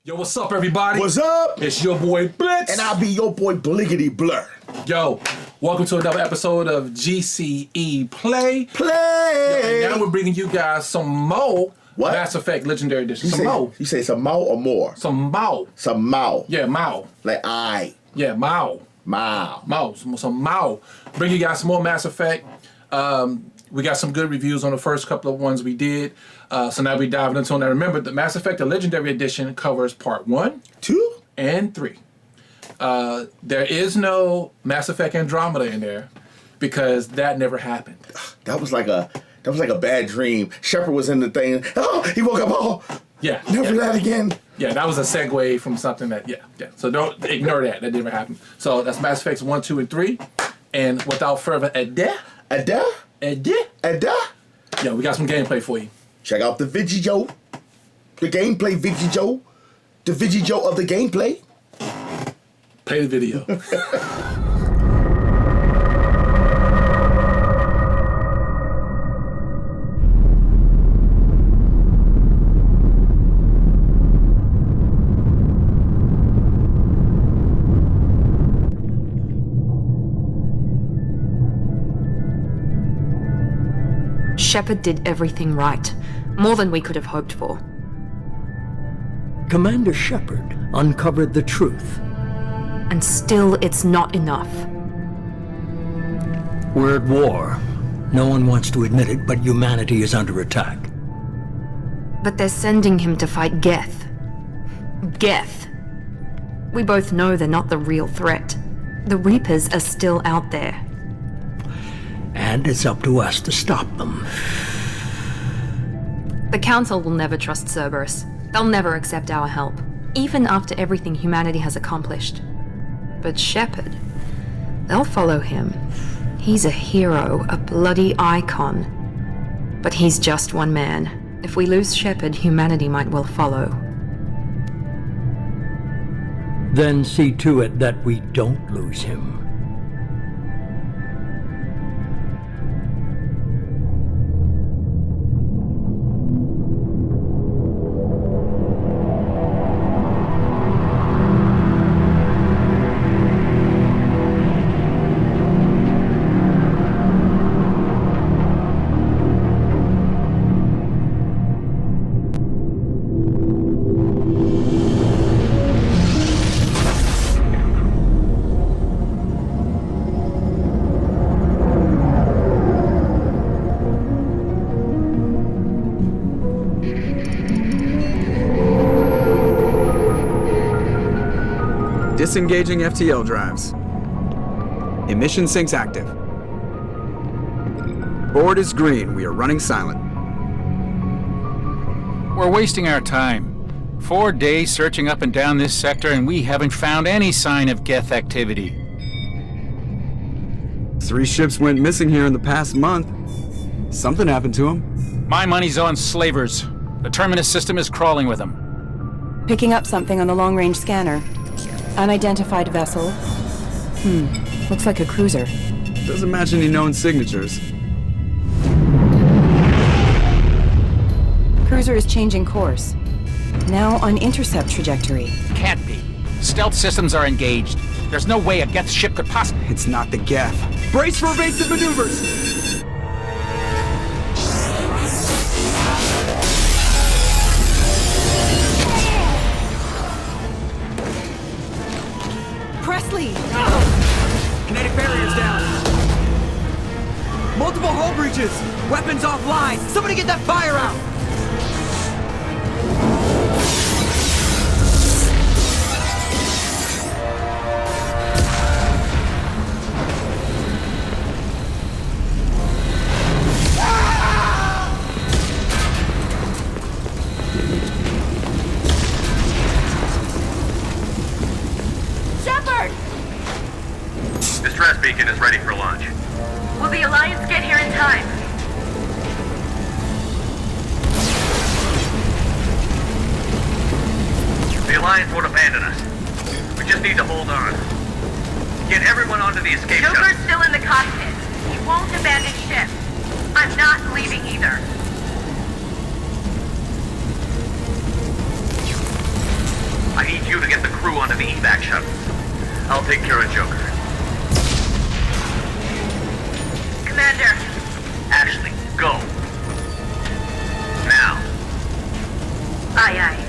Yo, what's up, everybody? What's up? It's your boy Blitz. And I'll be your boy Bliggity-Blurr. Yo, welcome to another episode of GCE Play. Yo, and now we're bringing you guys some more Mass Effect Legendary Edition. You say some more or more? Some more. Some more. Yeah, more. Like I. Yeah, more. More. More. Some more. Bring you guys some more Mass Effect. We got some good reviews on the first couple of ones we did. So now we're diving into it. Now remember, the Mass Effect, the Legendary Edition, covers part 1, 2, and 3. There is no Mass Effect Andromeda in there because that never happened. That was like a bad dream. Shepard was in the thing. Oh, he woke up. Oh, yeah. Never that again. Yeah, that was a segue from something that, yeah. So don't ignore that. That never happened. So that's Mass Effects 1, 2, and 3. And without further ado, yeah, we got some gameplay for you. Check out the video. The gameplay video. The video of the gameplay. Play the video. Shepard did everything right. More than we could have hoped for. Commander Shepard uncovered the truth. And still, it's not enough. We're at war. No one wants to admit it, but humanity is under attack. But they're sending him to fight Geth. Geth. We both know they're not the real threat. The Reapers are still out there. And it's up to us to stop them. The Council will never trust Cerberus. They'll never accept our help, even after everything humanity has accomplished. But Shepard, they'll follow him. He's a hero, a bloody icon. But he's just one man. If we lose Shepard, humanity might well follow. Then see to it that we don't lose him. Disengaging FTL drives. Emission sinks active. Board is green. We are running silent. We're wasting our time. 4 days searching up and down this sector, and we haven't found any sign of Geth activity. 3 ships went missing here in the past month. Something happened to them. My money's on slavers. The Terminus system is crawling with them. Picking up something on the long-range scanner. Unidentified vessel. Looks like a cruiser. Doesn't match any known signatures. Cruiser is changing course. Now on intercept trajectory. Can't be. Stealth systems are engaged. There's no way a Geth ship could possibly... It's not the Geth. Brace for evasive maneuvers! Presley! Kinetic barriers down. Multiple hull breaches. Weapons offline. Somebody get that fire out. Distress beacon is ready for launch. Will the Alliance get here in time? The Alliance won't abandon us. We just need to hold on. Get everyone onto the escape shuttle. Joker's still in the cockpit. He won't abandon ship. I'm not leaving either. I need you to get the crew onto the evac shuttle. I'll take care of Joker. Commander, Ashley, go. Now. aye aye.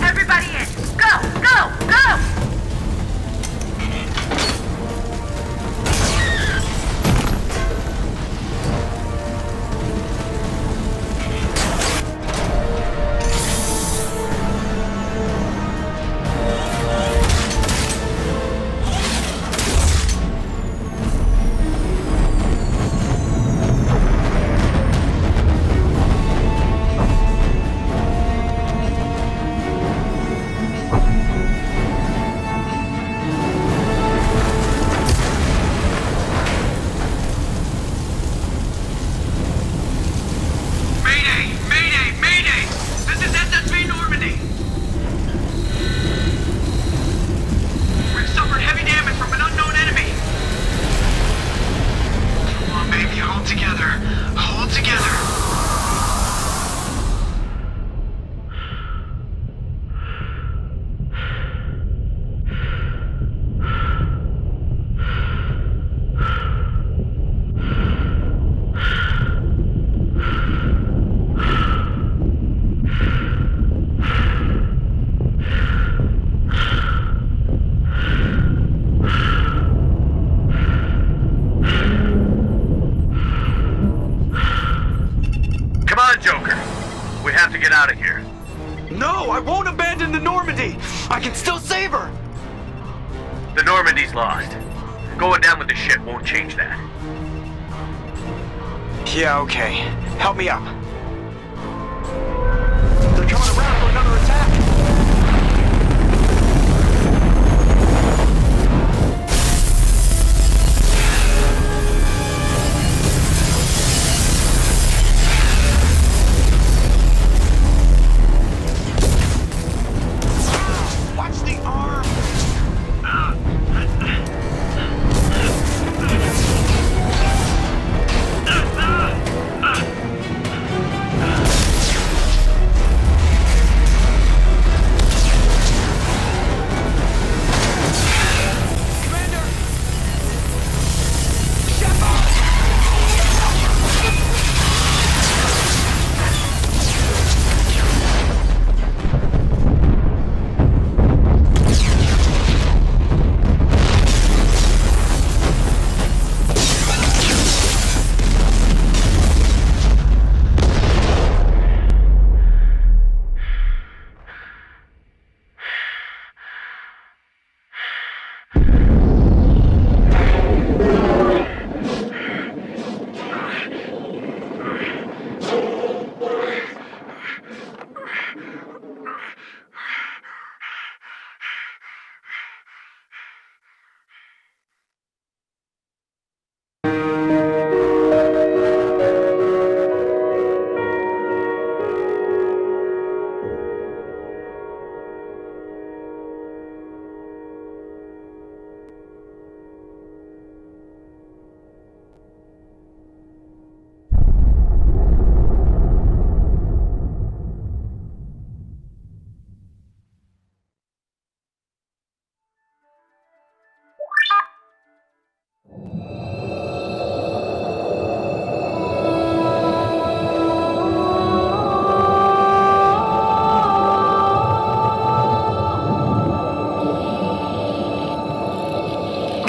Everybody in. Go, go, go! out of here. No, I won't abandon the Normandy! I can still save her! The Normandy's lost. Going down with the ship won't change that. Yeah, okay. Help me up. They're coming around for another attack!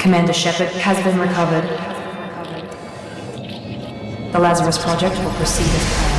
Commander Shepard has been recovered. The Lazarus Project will proceed as planned.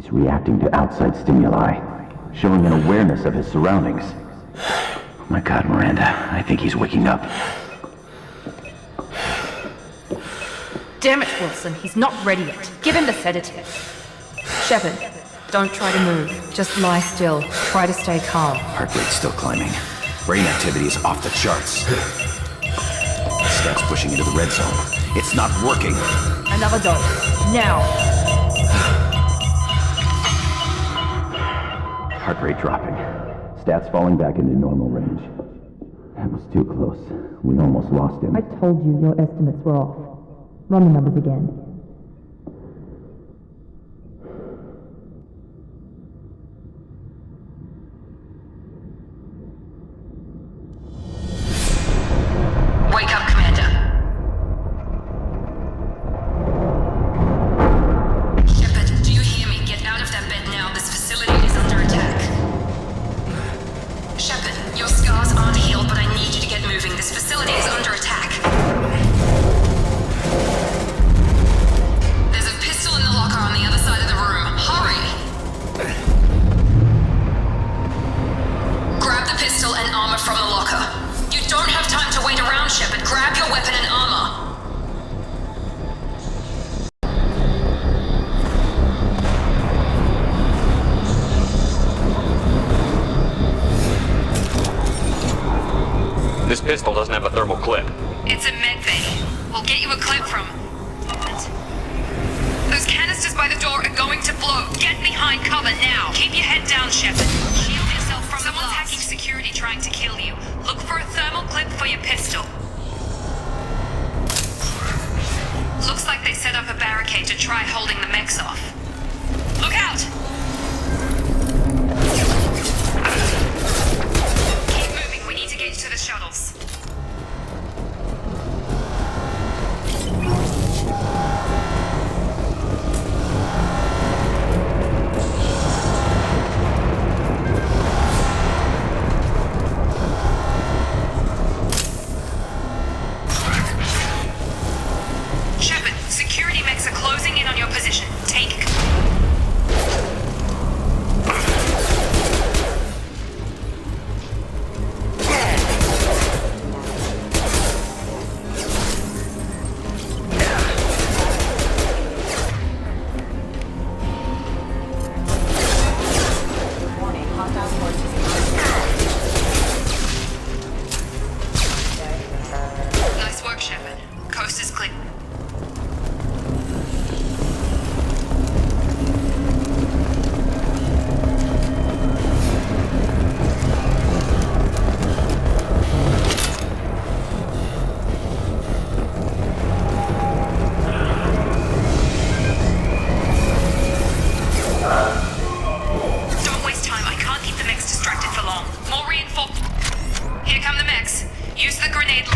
He's reacting to outside stimuli, showing an awareness of his surroundings. Oh my God, Miranda, I think he's waking up. Damn it, Wilson, he's not ready yet. Give him the sedative. Shepard, don't try to move. Just lie still. Try to stay calm. Heart rate's still climbing. Brain activity is off the charts. Stats pushing into the red zone. It's not working. Another dose. Now. Heart rate dropping. Stats falling back into normal range. That was too close. We almost lost him. I told you your estimates were off. Run the numbers again. Wake up, Commander. Shepard, do you hear me? Get out of that bed now. This facility is under attack. Shepard, your scars aren't healed, but I need you to get moving. This facility is under attack. There's a pistol in the locker on the other side of the room. Hurry! Grab the pistol and armor from the locker. You don't have time to wait around, Shepard. Grab your weapon and armor. This pistol doesn't have a thermal clip. It's a med bay. We'll get you a clip from... Those canisters by the door are going to blow. Get behind cover now. Keep your head down, Shepard. Shield yourself from the blast. Someone's hacking security trying to kill you. Look for a thermal clip for your pistol. Looks like they set up a barricade to try holding the mechs off. Look out! Keep moving. We need to get you to the shuttles. Shepard, security mechs are closing in on your position. Take... Nice work, Shepard. Coast is clear. Don't waste time. I can't keep the mechs distracted for long. More reinforcements. Here come the mechs. Use the grenade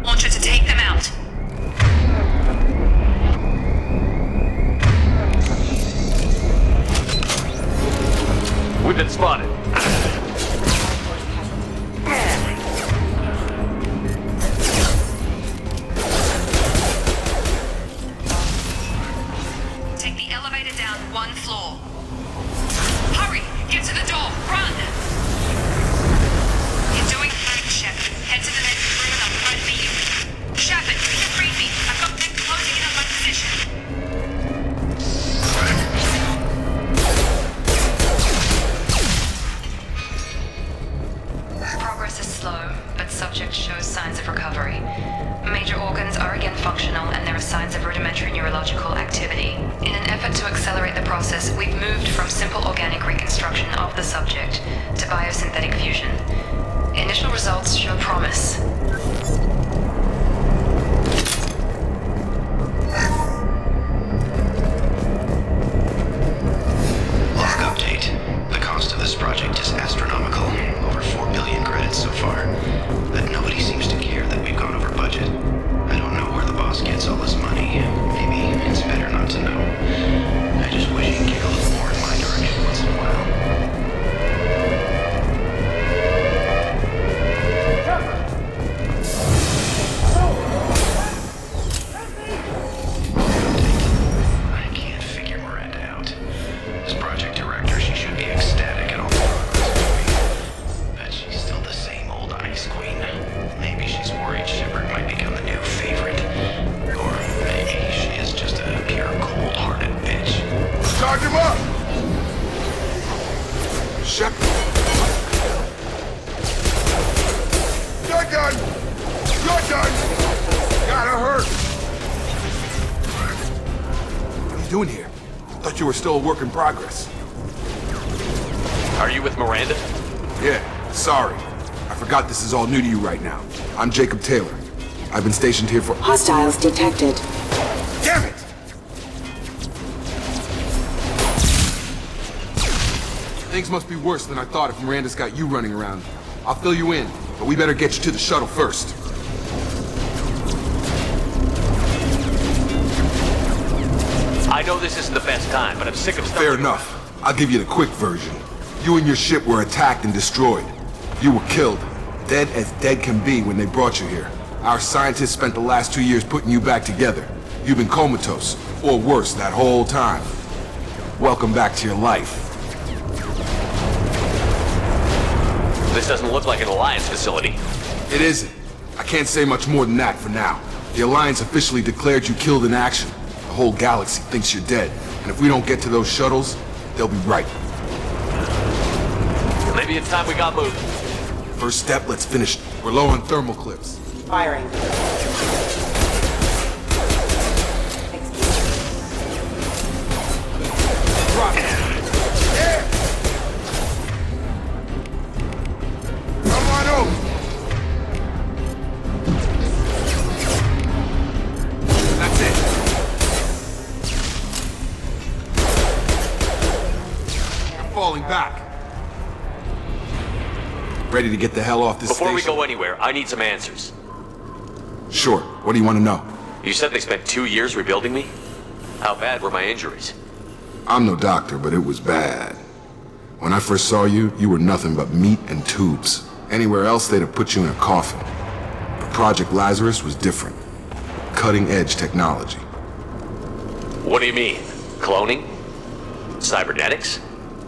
launcher to take them out. We've been spotted. Take the elevator down one floor. Hurry! Get to the door! Run! You're doing great, Shepard. Head to the next room and I'll try to beat you. Shepard, you can read me. I've got them closing in on my position. Progress is slow, but subject shows signs of recovery. Major organs are again functional and there are signs of rudimentary neurological activity. In an effort to accelerate the process, we've moved from simple organic reconstruction of the subject to biosynthetic fusion. Initial results show promise. Log update. The cost of this project is astronomical. Over 4 billion credits so far. But nobody seems to care that we've gone over budget. I don't know where the boss gets all this money. Maybe it's better not to know. I just wish he'd kick a little more in my direction once in a while. you were still a work in progress. Are you with Miranda? Yeah, sorry. I forgot this is all new to you right now. I'm Jacob Taylor. I've been stationed here for— Hostiles detected. Damn it! Things must be worse than I thought if Miranda's got you running around. I'll fill you in, but we better get you to the shuttle first. I know this isn't the best time, but I'm sick of stuff. Fair enough. I'll give you the quick version. You and your ship were attacked and destroyed. You were killed. Dead as dead can be when they brought you here. Our scientists spent the last 2 years putting you back together. You've been comatose, or worse, that whole time. Welcome back to your life. This doesn't look like an Alliance facility. It isn't. I can't say much more than that for now. The Alliance officially declared you killed in action. The whole galaxy thinks you're dead. And if we don't get to those shuttles, they'll be right. Maybe it's time we got moving. First step, let's finish. We're low on thermal clips. Firing. Drop it. Yeah. Come on over. That's it. You're falling back. Ready to get the hell off this Before station? we go anywhere, I need some answers. Sure. What do you want to know? You said they spent 2 years rebuilding me? How bad were my injuries? I'm no doctor, but it was bad. When I first saw you, you were nothing but meat and tubes. Anywhere else, they'd have put you in a coffin. But Project Lazarus was different. Cutting-edge technology. What do you mean? Cloning? Cybernetics?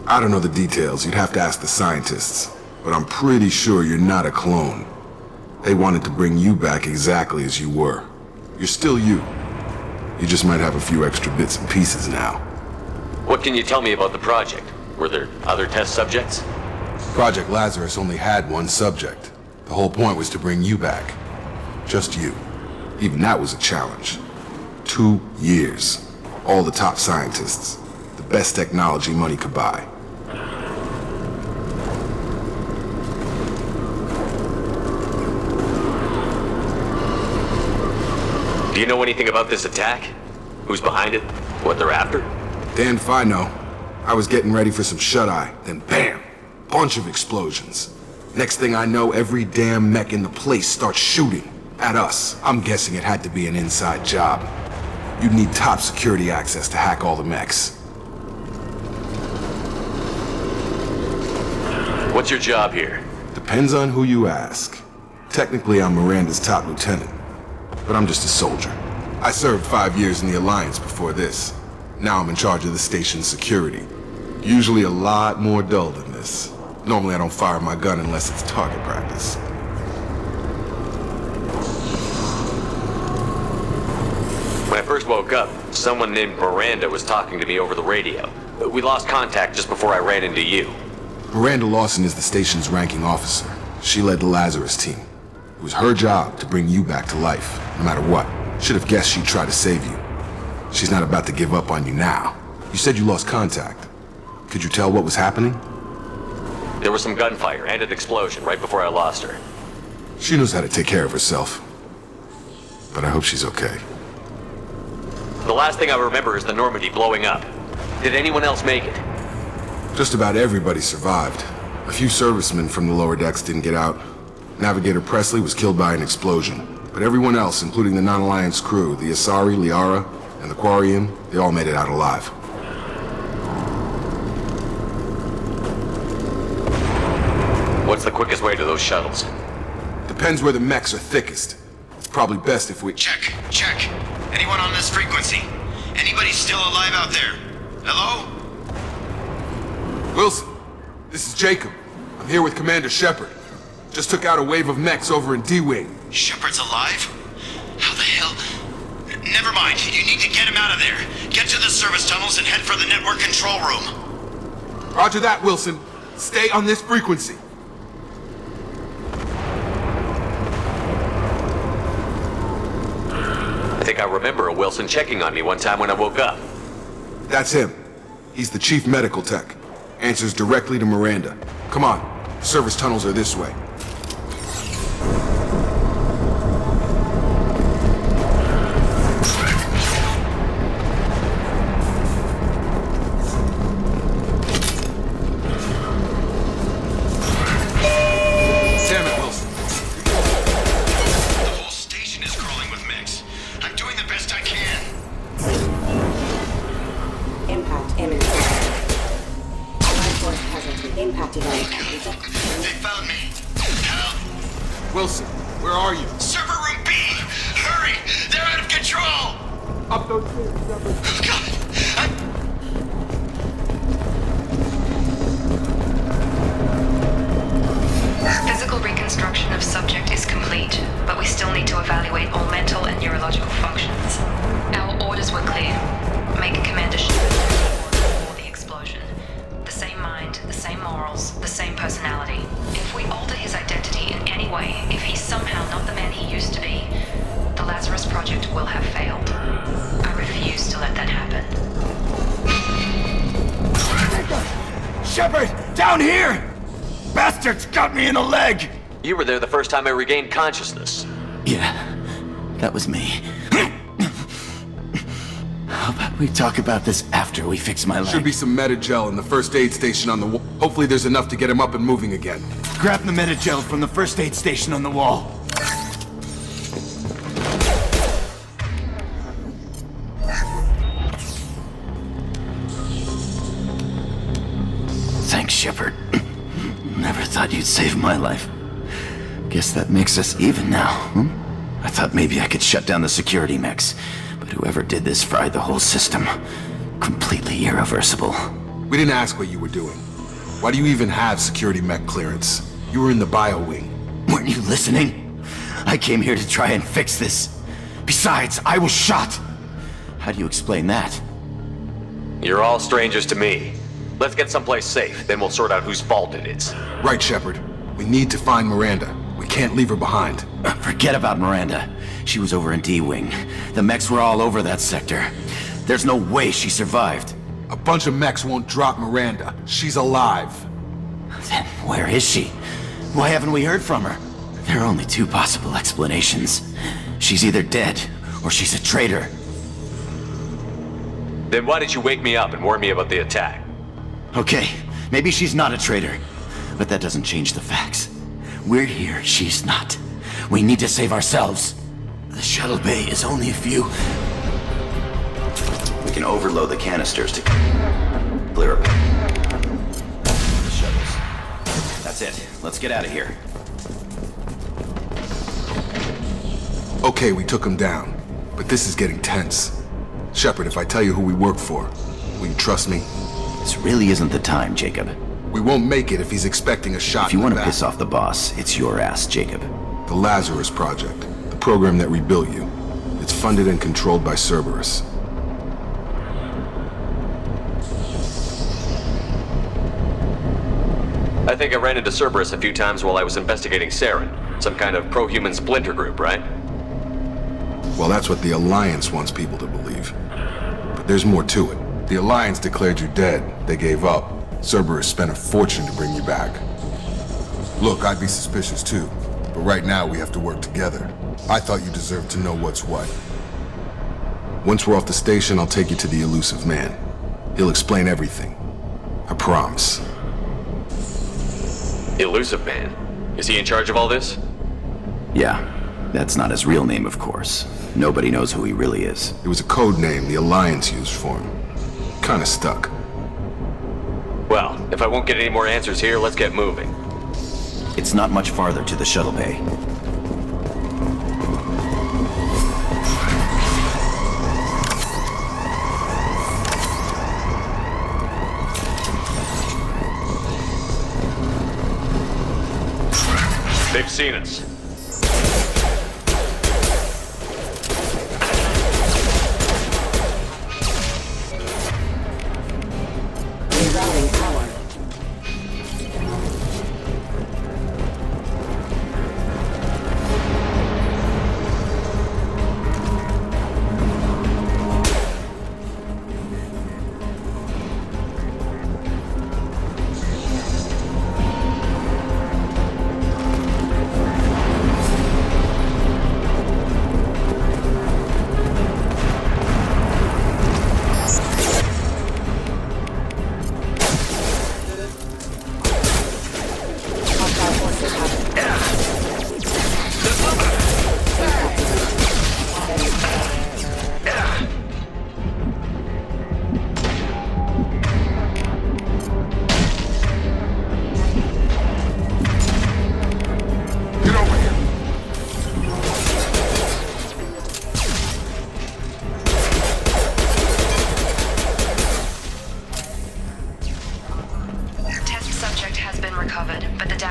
I don't know the details. You'd have to ask the scientists. But I'm pretty sure you're not a clone. They wanted to bring you back exactly as you were. You're still you. You just might have a few extra bits and pieces now. What can you tell me about the project? Were there other test subjects? Project Lazarus only had one subject. The whole point was to bring you back. Just you. Even that was a challenge. 2 years. All the top scientists. The best technology money could buy. Do you know anything about this attack? Who's behind it? What they're after? Damned if I know. I was getting ready for some shut-eye, then bam! Bunch of explosions. Next thing I know, every damn mech in the place starts shooting at us. I'm guessing it had to be an inside job. You'd need top security access to hack all the mechs. What's your job here? Depends on who you ask. Technically, I'm Miranda's top lieutenant. But I'm just a soldier. I served 5 years in the Alliance before this. Now I'm in charge of the station's security. Usually a lot more dull than this. Normally I don't fire my gun unless it's target practice. When I first woke up, someone named Miranda was talking to me over the radio. We lost contact just before I ran into you. Miranda Lawson is the station's ranking officer. She led the Lazarus team. It was her job to bring you back to life, no matter what. Should have guessed she'd try to save you. She's not about to give up on you now. You said you lost contact. Could you tell what was happening? There was some gunfire and an explosion right before I lost her. She knows how to take care of herself. But I hope she's okay. The last thing I remember is the Normandy blowing up. Did anyone else make it? Just about everybody survived. A few servicemen from the lower decks didn't get out. Navigator Presley was killed by an explosion. But everyone else, including the non-Alliance crew, the Asari, Liara, and the Quarian, they all made it out alive. What's the quickest way to those shuttles? Depends where the mechs are thickest. It's probably best if we— Check. Anyone on this frequency? Anybody still alive out there? Hello? Wilson, this is Jacob. I'm here with Commander Shepard. Just took out a wave of mechs over in D-Wing. Shepard's alive? How the hell? Never mind. You need to get him out of there. Get to the service tunnels and head for the network control room. Roger that, Wilson. Stay on this frequency. I think I remember a Wilson checking on me one time when I woke up. That's him. He's the chief medical tech. Answers directly to Miranda. Come on, service tunnels are this way. Damn it, Wilson. The whole station is crawling with mechs. I'm doing the best I can. Impact imminent. Life force casualty impacted on They found me. Help! Wilson, where are you? Server room B! Hurry! They're out of control! Up those stairs, God! Physical reconstruction of subject is complete, but we still need to evaluate all mental and neurological functions. Our orders were clear. Make Commander Shepard before the explosion. The same mind, the same morals, the same personality. If we alter his identity in any way, if he's somehow not the man he used to be, the Lazarus Project will have failed. I refuse to let that happen. Shepard! Down here! Bastards got me in the leg! You were there the first time I regained consciousness. Yeah, that was me. How about we talk about this after we fix my leg? Should be some Metagel in the first aid station on the wall. Hopefully there's enough to get him up and moving again. Grab the Metagel from the first aid station on the wall. Thanks, Shepard. Never thought you'd save my life. Guess that makes us even now, I thought maybe I could shut down the security mechs, but whoever did this fried the whole system. Completely irreversible. We didn't ask what you were doing. Why do you even have security mech clearance? You were in the bio wing. Weren't you listening? I came here to try and fix this. Besides, I was shot. How do you explain that? You're all strangers to me. Let's get someplace safe, then we'll sort out whose fault it is. Right, Shepard. We need to find Miranda. We can't leave her behind. Forget about Miranda. She was over in D-Wing. The mechs were all over that sector. There's no way she survived. A bunch of mechs won't drop Miranda. She's alive. Then where is she? Why haven't we heard from her? There are only two possible explanations. She's either dead, or she's a traitor. Then why did you wake me up and warn me about the attack? Okay, maybe she's not a traitor, but that doesn't change the facts. We're here, she's not. We need to save ourselves. The shuttle bay is only a few... We can overload the canisters to clear up the shuttles. That's it. Let's get out of here. Okay, we took him down, but this is getting tense. Shepard, if I tell you who we work for, will you trust me? This really isn't the time, Jacob. We won't make it if he's expecting a shot. If you want to piss off the boss, it's your ass, Jacob. The Lazarus Project, the program that rebuilt you. It's funded and controlled by Cerberus. I think I ran into Cerberus a few times while I was investigating Saren. Some kind of pro-human splinter group, right? Well, that's what the Alliance wants people to believe. But there's more to it. The Alliance declared you dead. They gave up. Cerberus spent a fortune to bring you back. Look, I'd be suspicious too. But right now, we have to work together. I thought you deserved to know what's what. Once we're off the station, I'll take you to the elusive man. He'll explain everything. I promise. Elusive Man? Is he in charge of all this? Yeah. That's not his real name, of course. Nobody knows who he really is. It was a code name the Alliance used for him. Kinda stuck. Well, if I won't get any more answers here, let's get moving. It's not much farther to the shuttle bay. They've seen us. Rerouting power.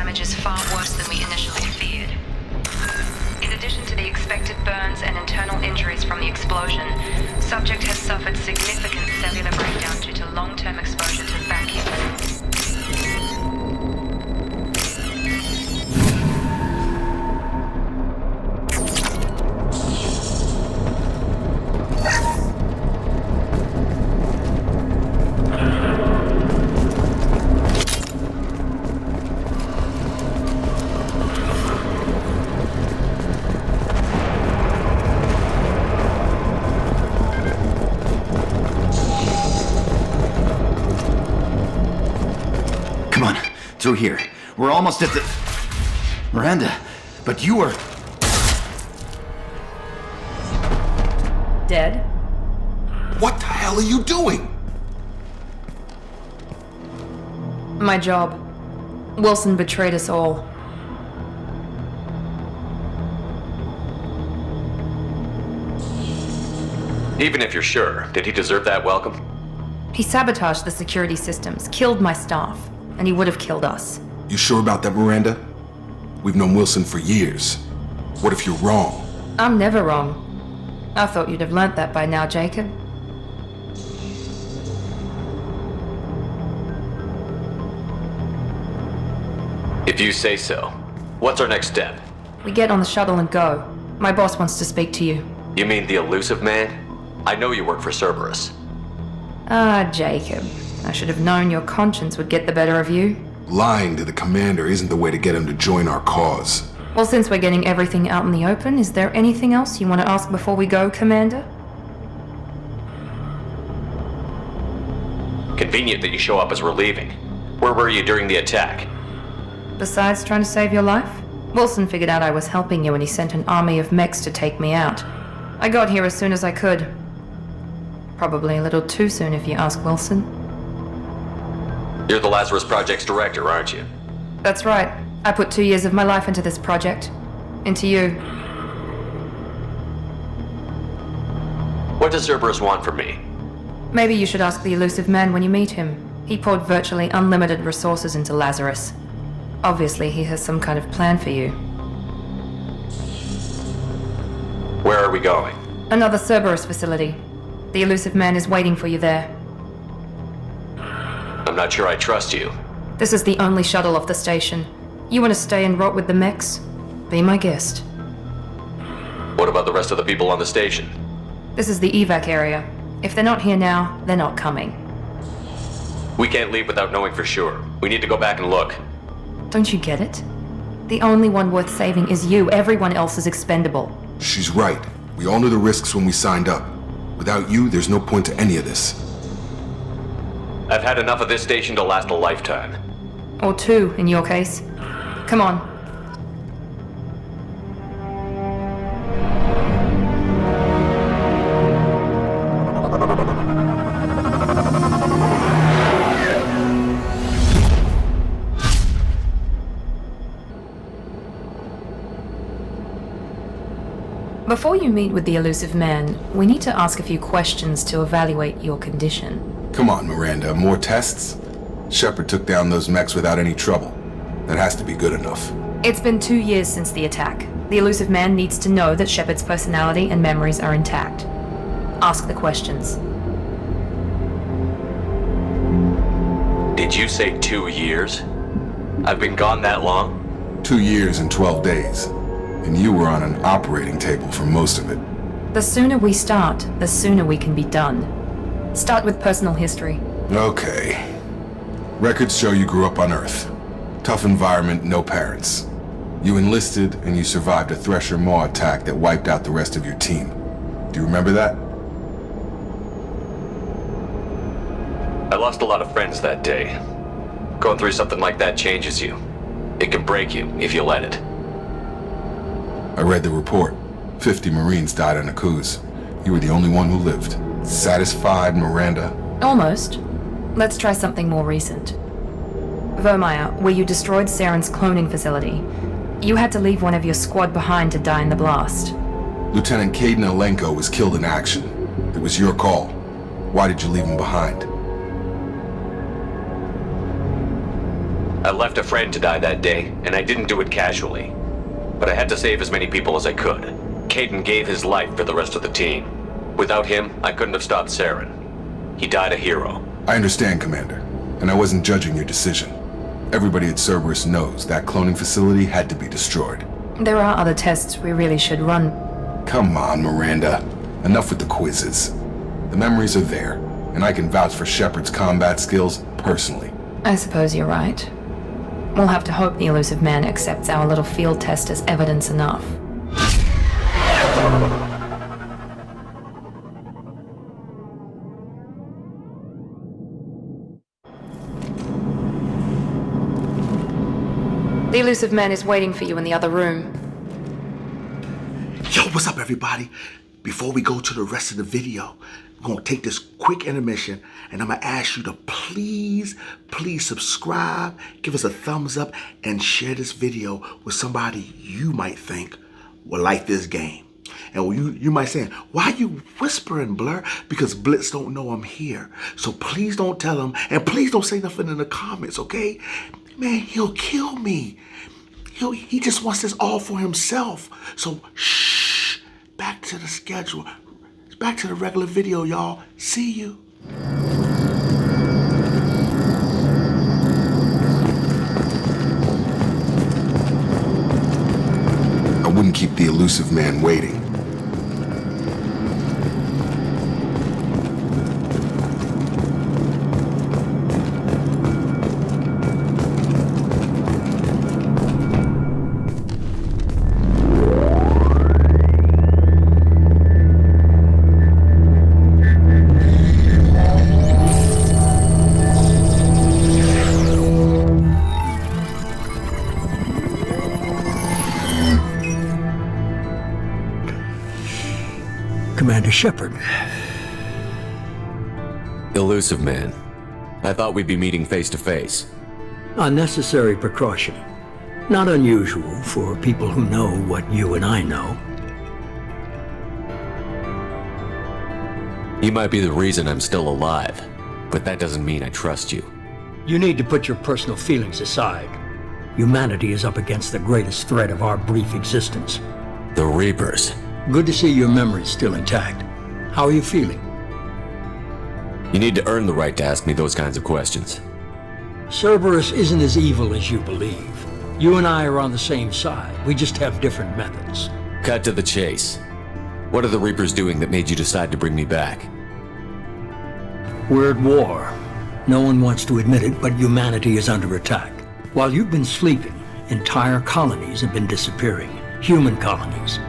damage is far worse than we initially feared. In addition to the expected burns and internal injuries from the explosion, subject has suffered significant cellular breakdown due to long-term exposure to vacuum. Through here. We're almost at the... Miranda, but you are... Dead? What the hell are you doing? My job. Wilson betrayed us all. Even if you're sure, did he deserve that welcome? He sabotaged the security systems, killed my staff, and he would have killed us. You sure about that, Miranda? We've known Wilson for years. What if you're wrong? I'm never wrong. I thought you'd have learnt that by now, Jacob. If you say so. What's our next step? We get on the shuttle and go. My boss wants to speak to you. You mean the elusive man? I know you work for Cerberus. Ah, Jacob. I should have known your conscience would get the better of you. Lying to the commander isn't the way to get him to join our cause. Well, since we're getting everything out in the open, is there anything else you want to ask before we go, Commander? Convenient that you show up as we're leaving. Where were you during the attack? Besides trying to save your life, Wilson figured out I was helping you and he sent an army of mechs to take me out. I got here as soon as I could. Probably a little too soon if you ask Wilson. You're the Lazarus Project's director, aren't you? That's right. I put 2 years of my life into this project. Into you. What does Cerberus want from me? Maybe you should ask the elusive man when you meet him. He poured virtually unlimited resources into Lazarus. Obviously, he has some kind of plan for you. Where are we going? Another Cerberus facility. The elusive man is waiting for you there. I'm not sure I trust you. This is the only shuttle off the station. You want to stay and rot with the mechs? Be my guest. What about the rest of the people on the station? This is the evac area. If they're not here now, they're not coming. We can't leave without knowing for sure. We need to go back and look. Don't you get it? The only one worth saving is you. Everyone else is expendable. She's right. We all knew the risks when we signed up. Without you, there's no point to any of this. I've had enough of this station to last a lifetime. Or 2, in your case. Come on. Before you meet with the elusive man, we need to ask a few questions to evaluate your condition. Come on, Miranda, more tests? Shepard took down those mechs without any trouble. That has to be good enough. It's been 2 years since the attack. The elusive man needs to know that Shepard's personality and memories are intact. Ask the questions. Did you say 2 years? I've been gone that long? 2 years and 12 days. And you were on an operating table for most of it. The sooner we start, the sooner we can be done. Start with personal history. Okay. Records show you grew up on Earth. Tough environment, no parents. You enlisted and you survived a Thresher Maw attack that wiped out the rest of your team. Do you remember that? I lost a lot of friends that day. Going through something like that changes you. It can break you if you let it. I read the report. 50 Marines died on a cruise. You were the only one who lived. Satisfied, Miranda? Almost. Let's try something more recent. Vermeer, where you destroyed Saren's cloning facility. You had to leave one of your squad behind to die in the blast. Lieutenant Caden Alenko was killed in action. It was your call. Why did you leave him behind? I left a friend to die that day, and I didn't do it casually. But I had to save as many people as I could. Caden gave his life for the rest of the team. Without him, I couldn't have stopped Saren. He died a hero. I understand, Commander, and I wasn't judging your decision. Everybody at Cerberus knows that cloning facility had to be destroyed. There are other tests we really should run. Come on, Miranda. Enough with the quizzes. The memories are there, and I can vouch for Shepard's combat skills personally. I suppose you're right. We'll have to hope the elusive man accepts our little field test as evidence enough. The elusive man is waiting for you in the other room. Yo, what's up, everybody? Before we go to the rest of the video, we're gonna take this quick intermission, and I'm gonna ask you to please subscribe, give us a thumbs up, and share this video with somebody you might think will like this game. And you might say, why are you whispering, Blur? Because Blitz don't know I'm here. So please don't tell him, and please don't say nothing in the comments, okay? Man, he'll kill me. He just wants this all for himself. So shh, back to the schedule. Back to the regular video, y'all. See you. I wouldn't keep the elusive man waiting. Commander Shepard. Elusive man. I thought we'd be meeting face to face. Unnecessary precaution. Not unusual for people who know what you and I know. You might be the reason I'm still alive, but that doesn't mean I trust you. You need to put your personal feelings aside. Humanity is up against the greatest threat of our brief existence. The Reapers. Good to see your memory's still intact. How are you feeling? You need to earn the right to ask me those kinds of questions. Cerberus isn't as evil as you believe. You and I are on the same side. We just have different methods. Cut to the chase. What are the Reapers doing that made you decide to bring me back? We're at war. No one wants to admit it, but humanity is under attack. While you've been sleeping, entire colonies have been disappearing. Human colonies.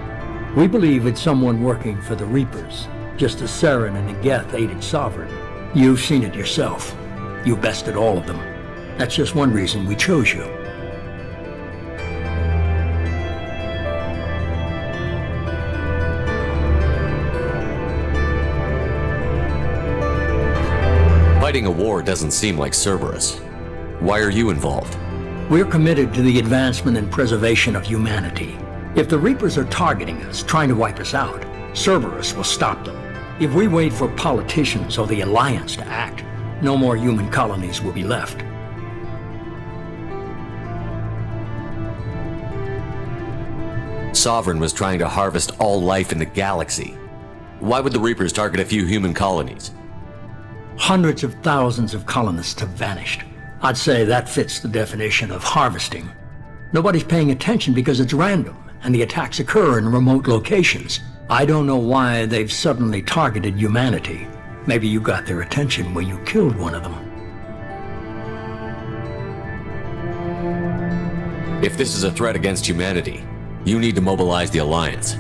We believe it's someone working for the Reapers, just as Saren and Geth aided Sovereign. You've seen it yourself. You bested all of them. That's just one reason we chose you. Fighting a war doesn't seem like Cerberus. Why are you involved? We're committed to the advancement and preservation of humanity. If the Reapers are targeting us, trying to wipe us out, Cerberus will stop them. If we wait for politicians or the Alliance to act, no more human colonies will be left. Sovereign was trying to harvest all life in the galaxy. Why would the Reapers target a few human colonies? Hundreds of thousands of colonists have vanished. I'd say that fits the definition of harvesting. Nobody's paying attention because it's random, and the attacks occur in remote locations. I don't know why they've suddenly targeted humanity. Maybe you got their attention when you killed one of them. If this is a threat against humanity, you need to mobilize the Alliance.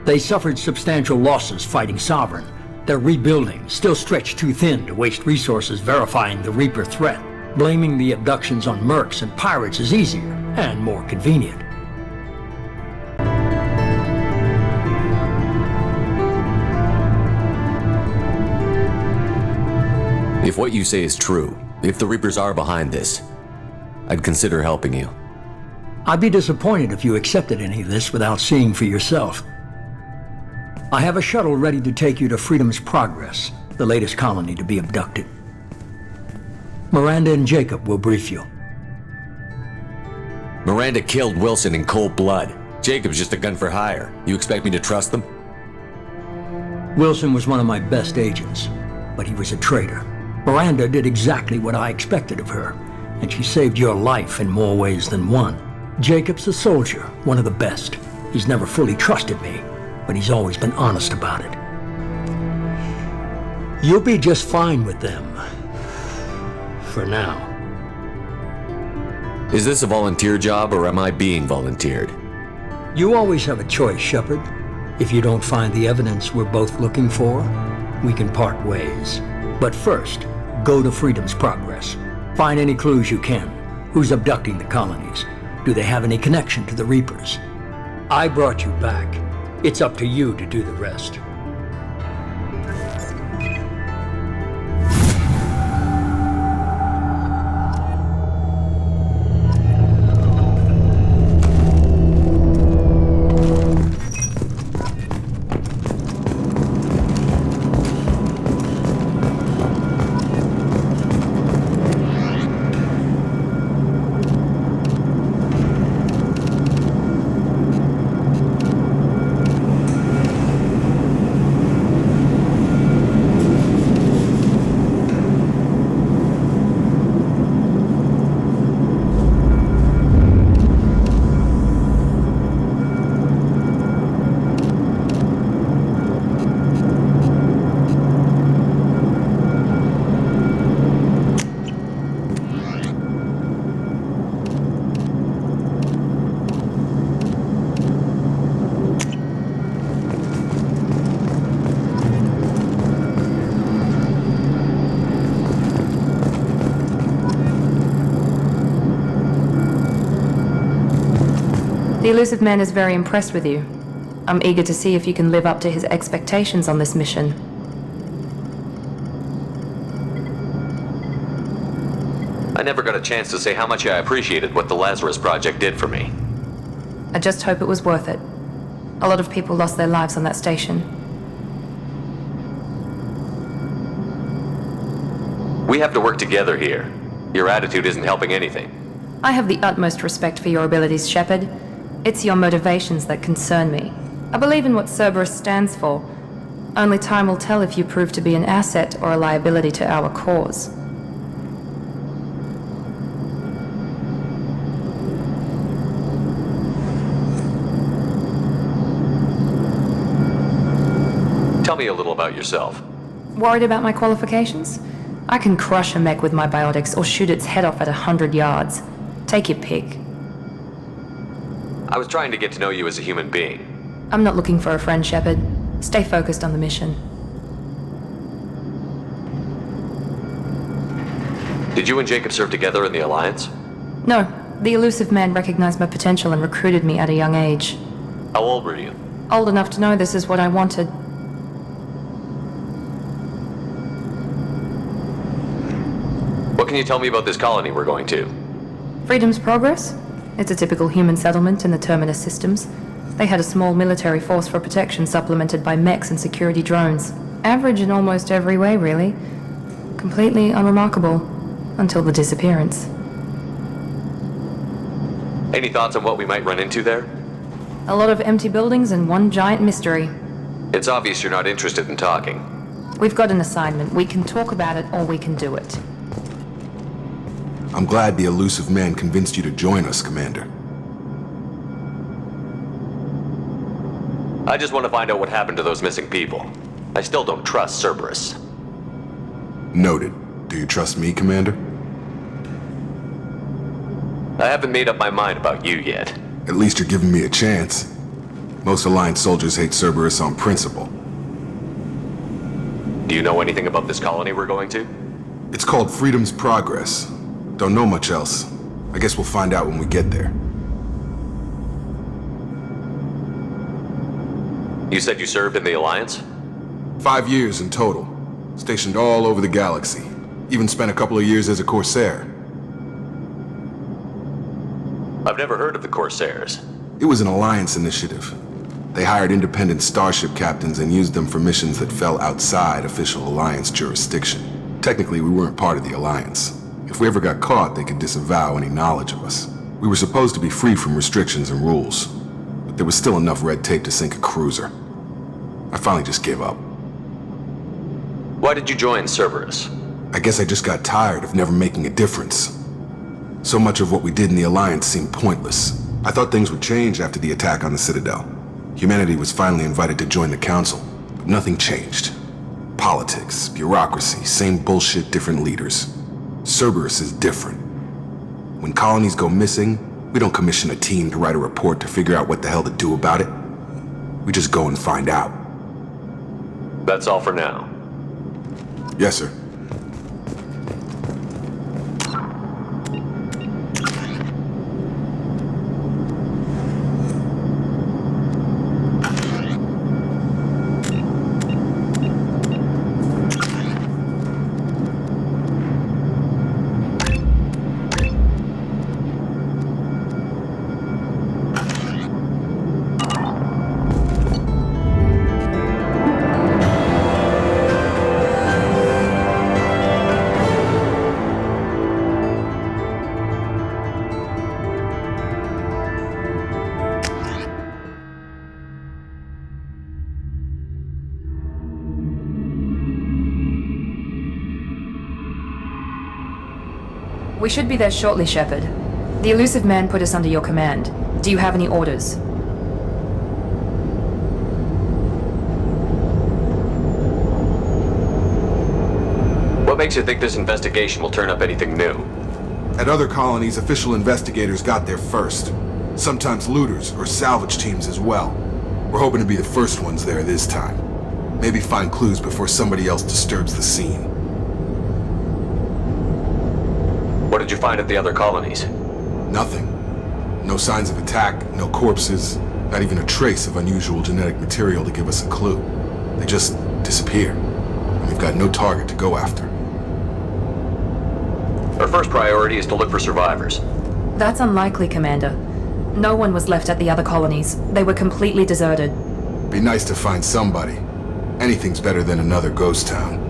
They suffered substantial losses fighting Sovereign. They're rebuilding, still stretched too thin to waste resources verifying the Reaper threat. Blaming the abductions on mercs and pirates is easier and more convenient. If what you say is true, if the Reapers are behind this, I'd consider helping you. I'd be disappointed if you accepted any of this without seeing for yourself. I have a shuttle ready to take you to Freedom's Progress, the latest colony to be abducted. Miranda and Jacob will brief you. Miranda killed Wilson in cold blood. Jacob's just a gun for hire. You expect me to trust them? Wilson was one of my best agents, but he was a traitor. Miranda did exactly what I expected of her, and she saved your life in more ways than one. Jacob's a soldier, one of the best. He's never fully trusted me, but he's always been honest about it. You'll be just fine with them. For now. Is this a volunteer job, or am I being volunteered? You always have a choice, Shepard. If you don't find the evidence we're both looking for, we can part ways. But first, go to Freedom's Progress. Find any clues you can. Who's abducting the colonies? Do they have any connection to the Reapers? I brought you back. It's up to you to do the rest. The elusive man is very impressed with you. I'm eager to see if you can live up to his expectations on this mission. I never got a chance to say how much I appreciated what the Lazarus Project did for me. I just hope it was worth it. A lot of people lost their lives on that station. We have to work together here. Your attitude isn't helping anything. I have the utmost respect for your abilities, Shepard. It's your motivations that concern me. I believe in what Cerberus stands for. Only time will tell if you prove to be an asset or a liability to our cause. Tell me a little about yourself. Worried about my qualifications? I can crush a mech with my biotics or shoot its head off at 100 yards. Take your pick. I was trying to get to know you as a human being. I'm not looking for a friend, Shepard. Stay focused on the mission. Did you and Jacob serve together in the Alliance? No, the elusive man recognized my potential and recruited me at a young age. How old were you? Old enough to know this is what I wanted. What can you tell me about this colony we're going to? Freedom's Progress? It's a typical human settlement in the Terminus systems. They had a small military force for protection supplemented by mechs and security drones. Average in almost every way, really. Completely unremarkable. Until the disappearance. Any thoughts on what we might run into there? A lot of empty buildings and one giant mystery. It's obvious you're not interested in talking. We've got an assignment. We can talk about it or we can do it. I'm glad the elusive man convinced you to join us, Commander. I just want to find out what happened to those missing people. I still don't trust Cerberus. Noted. Do you trust me, Commander? I haven't made up my mind about you yet. At least you're giving me a chance. Most Alliance soldiers hate Cerberus on principle. Do you know anything about this colony we're going to? It's called Freedom's Progress. Don't know much else. I guess we'll find out when we get there. You said you served in the Alliance? 5 years in total. Stationed all over the galaxy. Even spent a couple of years as a Corsair. I've never heard of the Corsairs. It was an Alliance initiative. They hired independent starship captains and used them for missions that fell outside official Alliance jurisdiction. Technically, we weren't part of the Alliance. If we ever got caught, they could disavow any knowledge of us. We were supposed to be free from restrictions and rules, but there was still enough red tape to sink a cruiser. I finally just gave up. Why did you join Cerberus? I guess I just got tired of never making a difference. So much of what we did in the Alliance seemed pointless. I thought things would change after the attack on the Citadel. Humanity was finally invited to join the Council, but nothing changed. Politics, bureaucracy, same bullshit, different leaders. Cerberus is different. When colonies go missing, we don't commission a team to write a report to figure out what the hell to do about it. We just go and find out. That's all for now. Yes, sir. We should be there shortly, Shepard. The elusive man put us under your command. Do you have any orders? What makes you think this investigation will turn up anything new? At other colonies, official investigators got there first. Sometimes looters or salvage teams as well. We're hoping to be the first ones there this time. Maybe find clues before somebody else disturbs the scene. What did you find at the other colonies? Nothing. No signs of attack, no corpses, not even a trace of unusual genetic material to give us a clue. They just disappear, and we've got no target to go after. Our first priority is to look for survivors. That's unlikely, Commander. No one was left at the other colonies. They were completely deserted. Be nice to find somebody. Anything's better than another ghost town.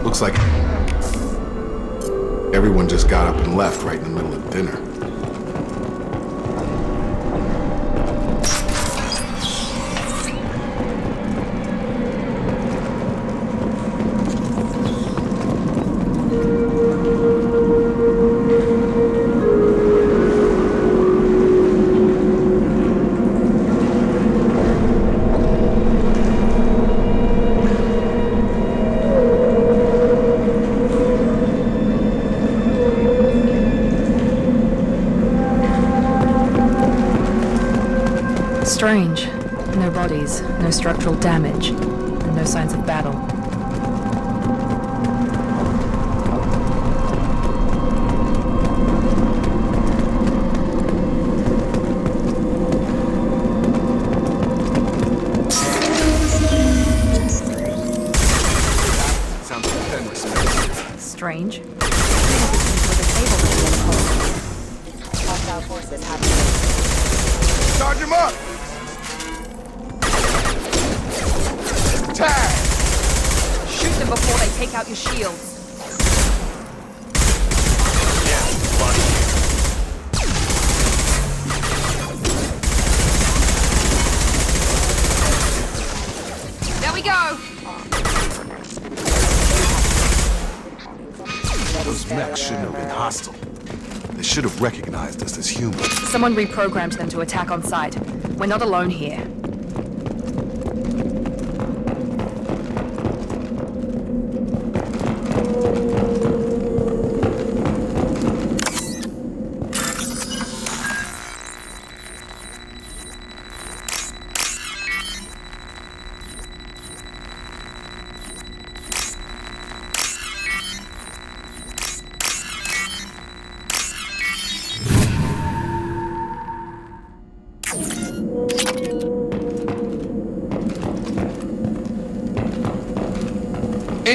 Looks like everyone just got up and left right in the middle of dinner. Strange. No bodies, no structural damage, and no signs of battle. Sounds like Strange. Hostile forces have Charge him up! Tag! Shoot them before they take out your shields. There we go! Those mechs shouldn't have been hostile. They should have recognized us as humans. Someone reprogrammed them to attack on sight. We're not alone here.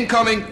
Incoming!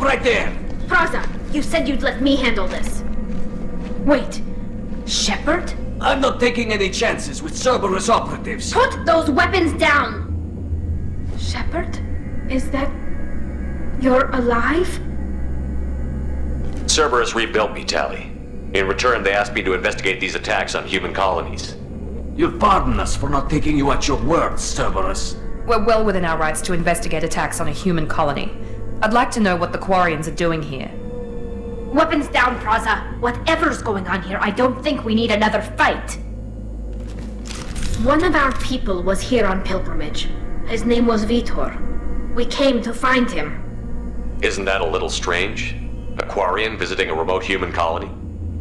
Right there! Praza, you said you'd let me handle this. Wait, Shepard? I'm not taking any chances with Cerberus operatives. Put those weapons down! Shepard? Is that... you're alive? Cerberus rebuilt me, Tally. In return, they asked me to investigate these attacks on human colonies. You'll pardon us for not taking you at your word, Cerberus. We're well within our rights to investigate attacks on a human colony. I'd like to know what the Quarians are doing here. Weapons down, Praza. Whatever's going on here, I don't think we need another fight. One of our people was here on pilgrimage. His name was Vitor. We came to find him. Isn't that a little strange? A Quarian visiting a remote human colony?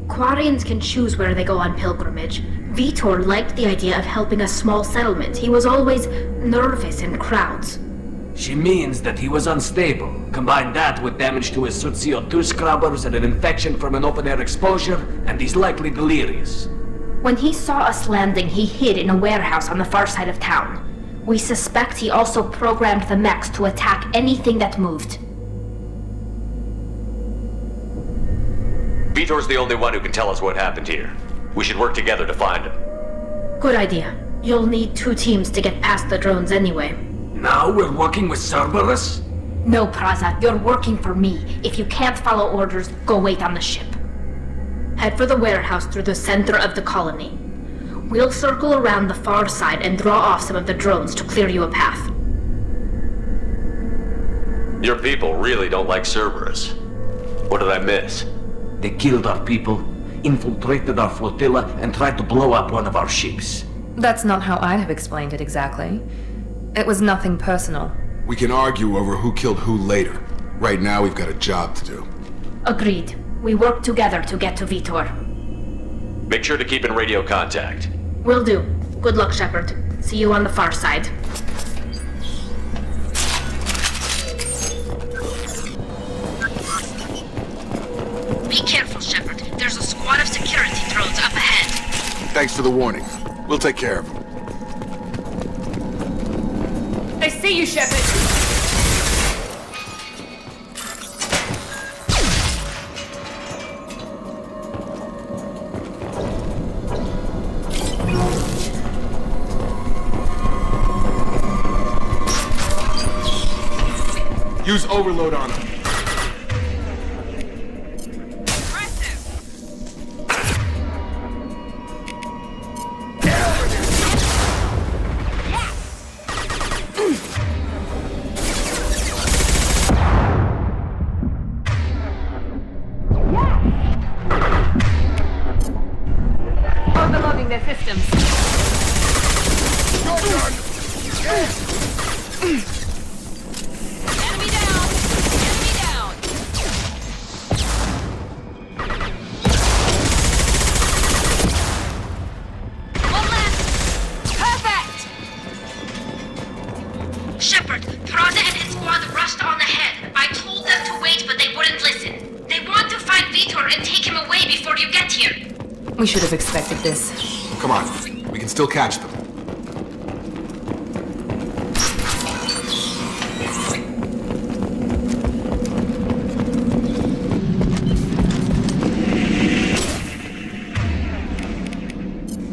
Quarians can choose where they go on pilgrimage. Vitor liked the idea of helping a small settlement. He was always nervous in crowds. She means that he was unstable. Combine that with damage to his suit CO2 scrubbers and an infection from an open-air exposure, and he's likely delirious. When he saw us landing, he hid in a warehouse on the far side of town. We suspect he also programmed the mechs to attack anything that moved. Vitor's the only one who can tell us what happened here. We should work together to find him. Good idea. You'll need 2 teams to get past the drones anyway. Now we're working with Cerberus? No, Praza, you're working for me. If you can't follow orders, go wait on the ship. Head for the warehouse through the center of the colony. We'll circle around the far side and draw off some of the drones to clear you a path. Your people really don't like Cerberus. What did I miss? They killed our people, infiltrated our flotilla, and tried to blow up one of our ships. That's not how I'd have explained it exactly. It was nothing personal. We can argue over who killed who later. Right now, we've got a job to do. Agreed. We work together to get to Vitor. Make sure to keep in radio contact. Will do. Good luck, Shepard. See you on the far side. Be careful, Shepard. There's a squad of security drones up ahead. Thanks for the warning. We'll take care of them. I see you, Shepard. Use overload on them. Overloading their systems. Enemy down! Enemy down! One left! Perfect! Shepard, Praza and his squad rushed on ahead. I told them to wait, but they wouldn't listen. They want to find Vitor and take him away before you get here. We should have expected this. Come on, we can still catch them.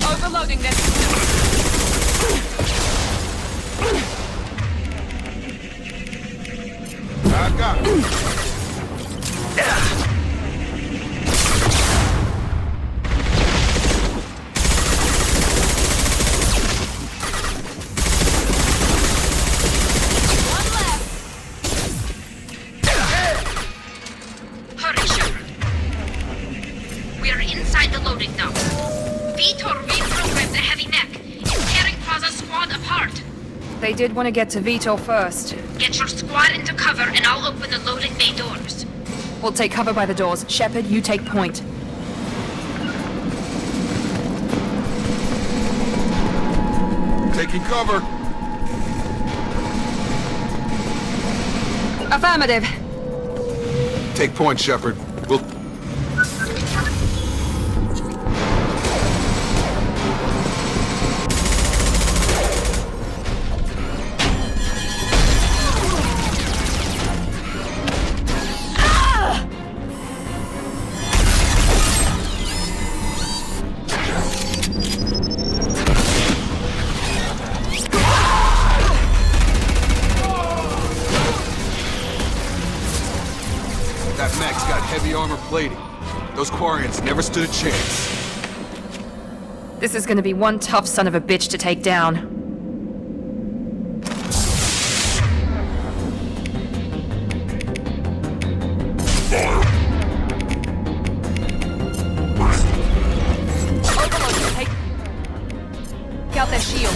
Overloading their systems. got it. Hurry, Shepard. We are inside the loading dock. Vitor reprogrammed the heavy mech. It's tearing Plaza's squad apart. They did want to get to Vito first. Get your squad into cover and I'll open the loading bay doors. We'll take cover by the doors. Shepard, you take point. Taking cover. Affirmative. Take point, Shepard. We'll... That mech's got heavy armor plating. Those Quarians never stood a chance. This is gonna be one tough son of a bitch to take down. Overload, take out their shield.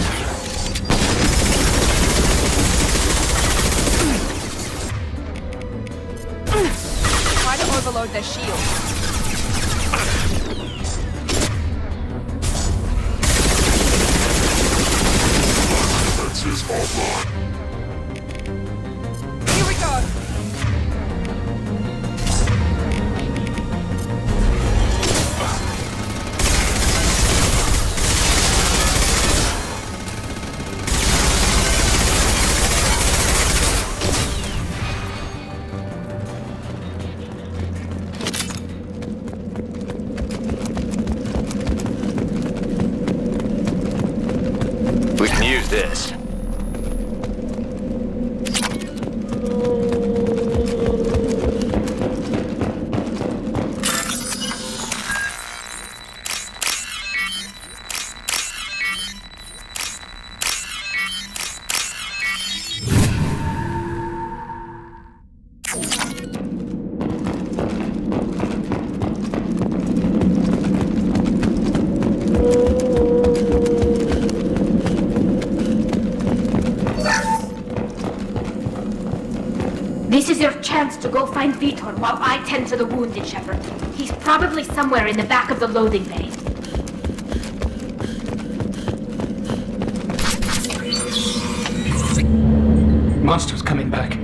Try to overload their shield. Defenses offline. Here we go. We can use this. This is your chance to go find Vitor while I tend to the wounded, Shepard. He's probably somewhere in the back of the loading bay. Monsters coming back.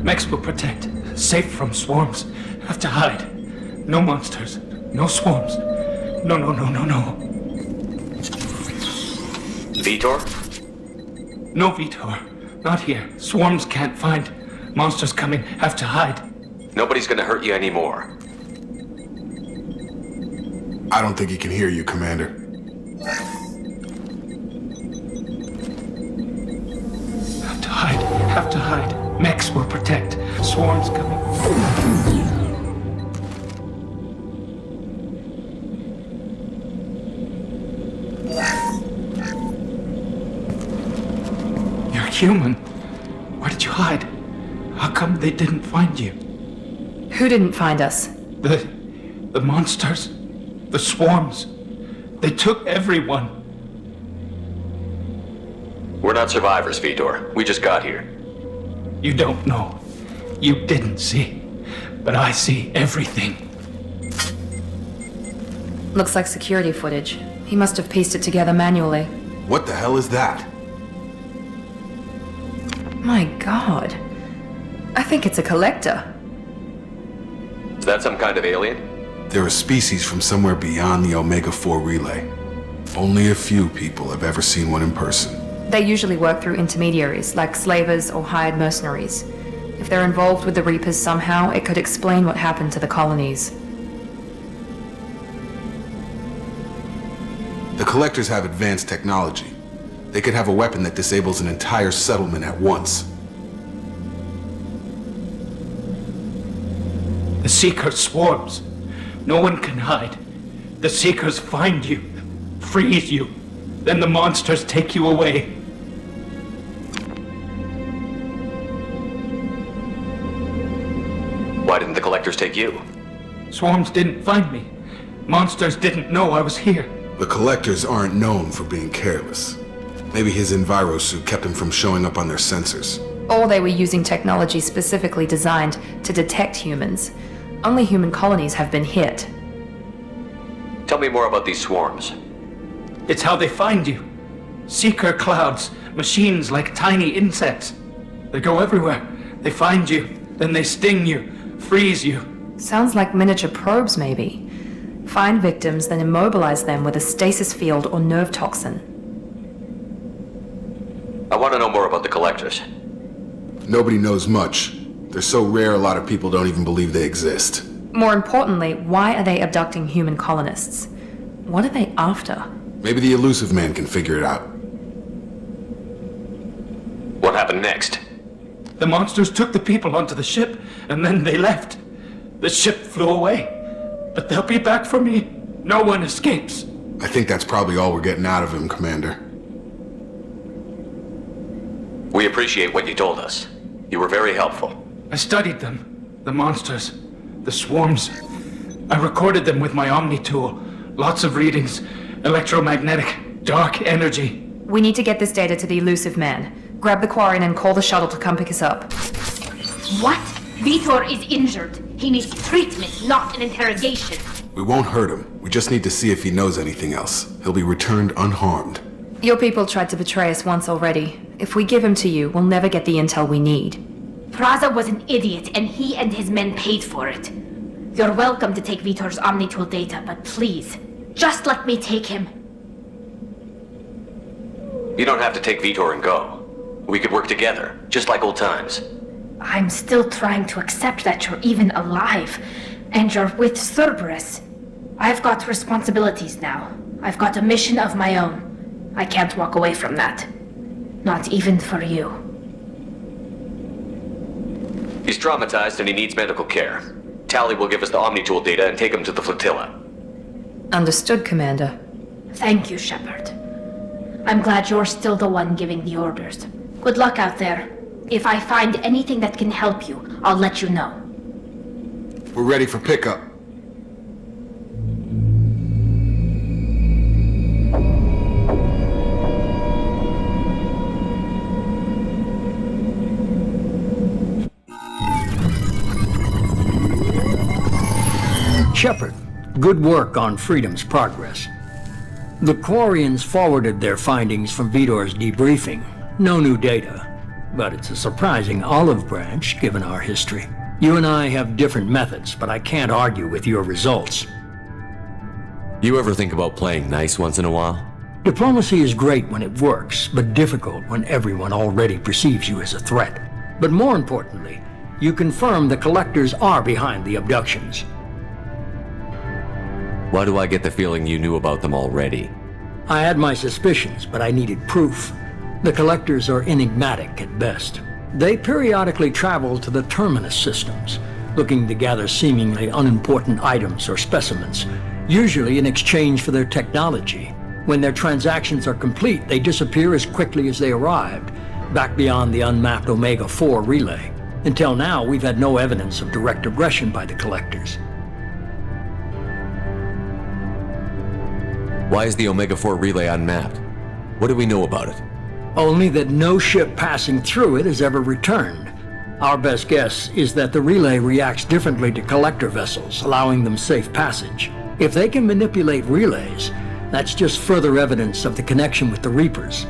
Mechs will protect. Safe from swarms. Have to hide. No monsters. No swarms. No. Vitor? No Vitor. Not here. Swarms can't find. Monsters coming. Have to hide. Nobody's gonna hurt you anymore. I don't think he can hear you, Commander. Have to hide. Have to hide. Mechs will protect. Swarms coming. You're human. Where did you hide? How come they didn't find you? Who didn't find us? The monsters. The swarms. They took everyone. We're not survivors, Vitor. We just got here. You don't know. You didn't see. But I see everything. Looks like security footage. He must have pieced it together manually. What the hell is that? My god. I think it's a collector. Is that some kind of alien? They're a species from somewhere beyond the Omega-4 relay. Only a few people have ever seen one in person. They usually work through intermediaries, like slavers or hired mercenaries. If they're involved with the Reapers somehow, it could explain what happened to the colonies. The Collectors have advanced technology. They could have a weapon that disables an entire settlement at once. The Seeker swarms. No one can hide. The Seekers find you, freeze you, then the monsters take you away. Why didn't the Collectors take you? Swarms didn't find me. Monsters didn't know I was here. The Collectors aren't known for being careless. Maybe his enviro suit kept him from showing up on their sensors. Or they were using technology specifically designed to detect humans. Only human colonies have been hit. Tell me more about these swarms. It's how they find you. Seeker clouds, machines like tiny insects. They go everywhere. They find you, then they sting you, freeze you. Sounds like miniature probes, maybe. Find victims, then immobilize them with a stasis field or nerve toxin. I want to know more about the Collectors. Nobody knows much. They're so rare a lot of people don't even believe they exist. More importantly, why are they abducting human colonists? What are they after? Maybe the elusive man can figure it out. What happened next? The monsters took the people onto the ship, and then they left. The ship flew away. But they'll be back for me. No one escapes. I think that's probably all we're getting out of him, Commander. We appreciate what you told us. You were very helpful. I studied them. The monsters. The swarms. I recorded them with my Omni tool. Lots of readings. Electromagnetic. Dark energy. We need to get this data to the elusive man. Grab the Quarian and call the shuttle to come pick us up. What? Vitor is injured. He needs treatment, not an interrogation. We won't hurt him. We just need to see if he knows anything else. He'll be returned unharmed. Your people tried to betray us once already. If we give him to you, we'll never get the intel we need. Praza was an idiot, and he and his men paid for it. You're welcome to take Vitor's Omnitool data, but please, just let me take him. You don't have to take Vitor and go. We could work together, just like old times. I'm still trying to accept that you're even alive, and you're with Cerberus. I've got responsibilities now. I've got a mission of my own. I can't walk away from that. Not even for you. He's traumatized and he needs medical care. Tally will give us the Omnitool data and take him to the flotilla. Understood, Commander. Thank you, Shepard. I'm glad you're still the one giving the orders. Good luck out there. If I find anything that can help you, I'll let you know. We're ready for pickup. Shepard, good work on Freedom's progress. The Quarians forwarded their findings from Vitor's debriefing. No new data, but it's a surprising olive branch given our history. You and I have different methods, but I can't argue with your results. You ever think about playing nice once in a while? Diplomacy is great when it works, but difficult when everyone already perceives you as a threat. But more importantly, you confirm the Collectors are behind the abductions. Why do I get the feeling you knew about them already? I had my suspicions, but I needed proof. The Collectors are enigmatic at best. They periodically travel to the Terminus systems, looking to gather seemingly unimportant items or specimens, usually in exchange for their technology. When their transactions are complete, they disappear as quickly as they arrived, back beyond the unmapped Omega-4 relay. Until now, we've had no evidence of direct aggression by the Collectors. Why is the Omega-4 relay unmapped? What do we know about it? Only that no ship passing through it has ever returned. Our best guess is that the relay reacts differently to Collector vessels, allowing them safe passage. If they can manipulate relays, that's just further evidence of the connection with the Reapers.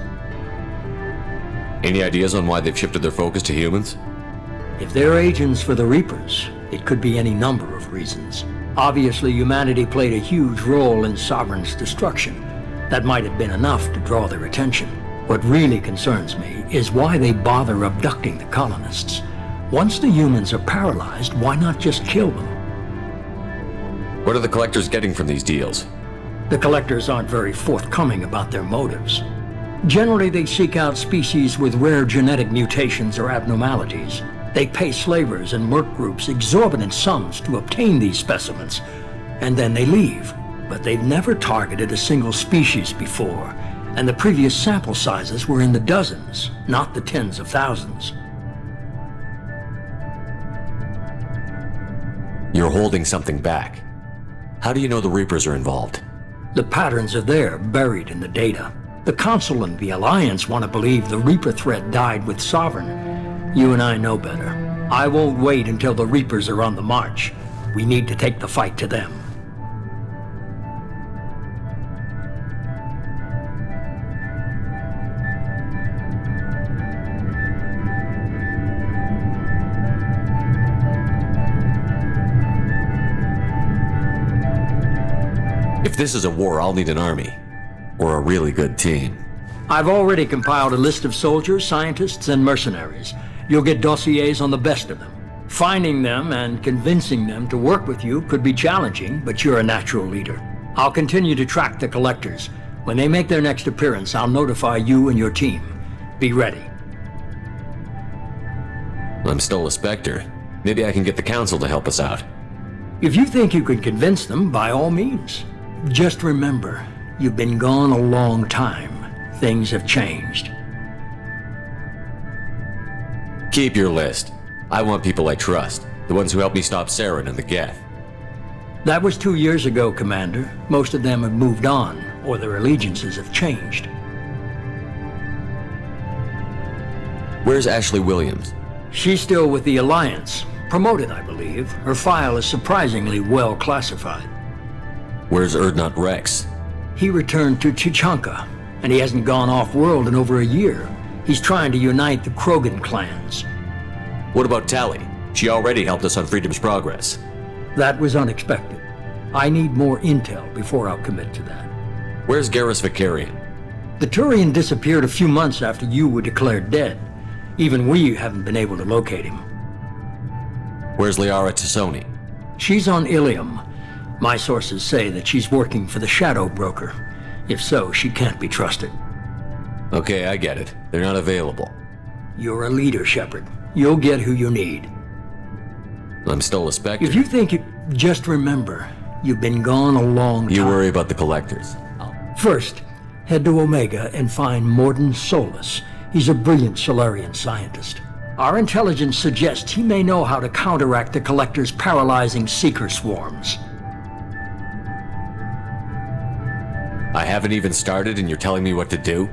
Any ideas on why they've shifted their focus to humans? If they're agents for the Reapers, it could be any number of reasons. Obviously, humanity played a huge role in Sovereign's destruction. That might have been enough to draw their attention. What really concerns me is why they bother abducting the colonists. Once the humans are paralyzed, why not just kill them? What are the Collectors getting from these deals? The Collectors aren't very forthcoming about their motives. Generally, they seek out species with rare genetic mutations or abnormalities. They pay slavers and merc groups exorbitant sums to obtain these specimens, and then they leave. But they've never targeted a single species before, and the previous sample sizes were in the dozens, not the tens of thousands. You're holding something back. How do you know the Reapers are involved? The patterns are there, buried in the data. The Council and the Alliance want to believe the Reaper threat died with Sovereign. You and I know better. I won't wait until the Reapers are on the march. We need to take the fight to them. If this is a war, I'll need an army. Or a really good team. I've already compiled a list of soldiers, scientists, and mercenaries. You'll get dossiers on the best of them. Finding them and convincing them to work with you could be challenging, but you're a natural leader. I'll continue to track the collectors. When they make their next appearance, I'll notify you and your team. Be ready. I'm still a Spectre. Maybe I can get the Council to help us out. If you think you can convince them, by all means. Just remember, you've been gone a long time. Things have changed. Keep your list. I want people I trust. The ones who helped me stop Saren and the Geth. That was 2 years ago, Commander. Most of them have moved on, or their allegiances have changed. Where's Ashley Williams? She's still with the Alliance. Promoted, I believe. Her file is surprisingly well classified. Where's Erdnot Rex? He returned to Chichanka, and he hasn't gone off-world in over a year. He's trying to unite the Krogan clans. What about Tali? She already helped us on Freedom's Progress. That was unexpected. I need more intel before I'll commit to that. Where's Garrus Vicarian? The Turian disappeared a few months after you were declared dead. Even we haven't been able to locate him. Where's Liara Tassoni? She's on Ilium. My sources say that she's working for the Shadow Broker. If so, she can't be trusted. Okay, I get it. They're not available. You're a leader, Shepard. You'll get who you need. I'm still a Spectre. If you think you... Just remember, you've been gone a long time. You worry about the Collectors. First, head to Omega and find Mordin Solus. He's a brilliant Solarian scientist. Our intelligence suggests he may know how to counteract the Collector's paralyzing Seeker swarms. I haven't even started and you're telling me what to do?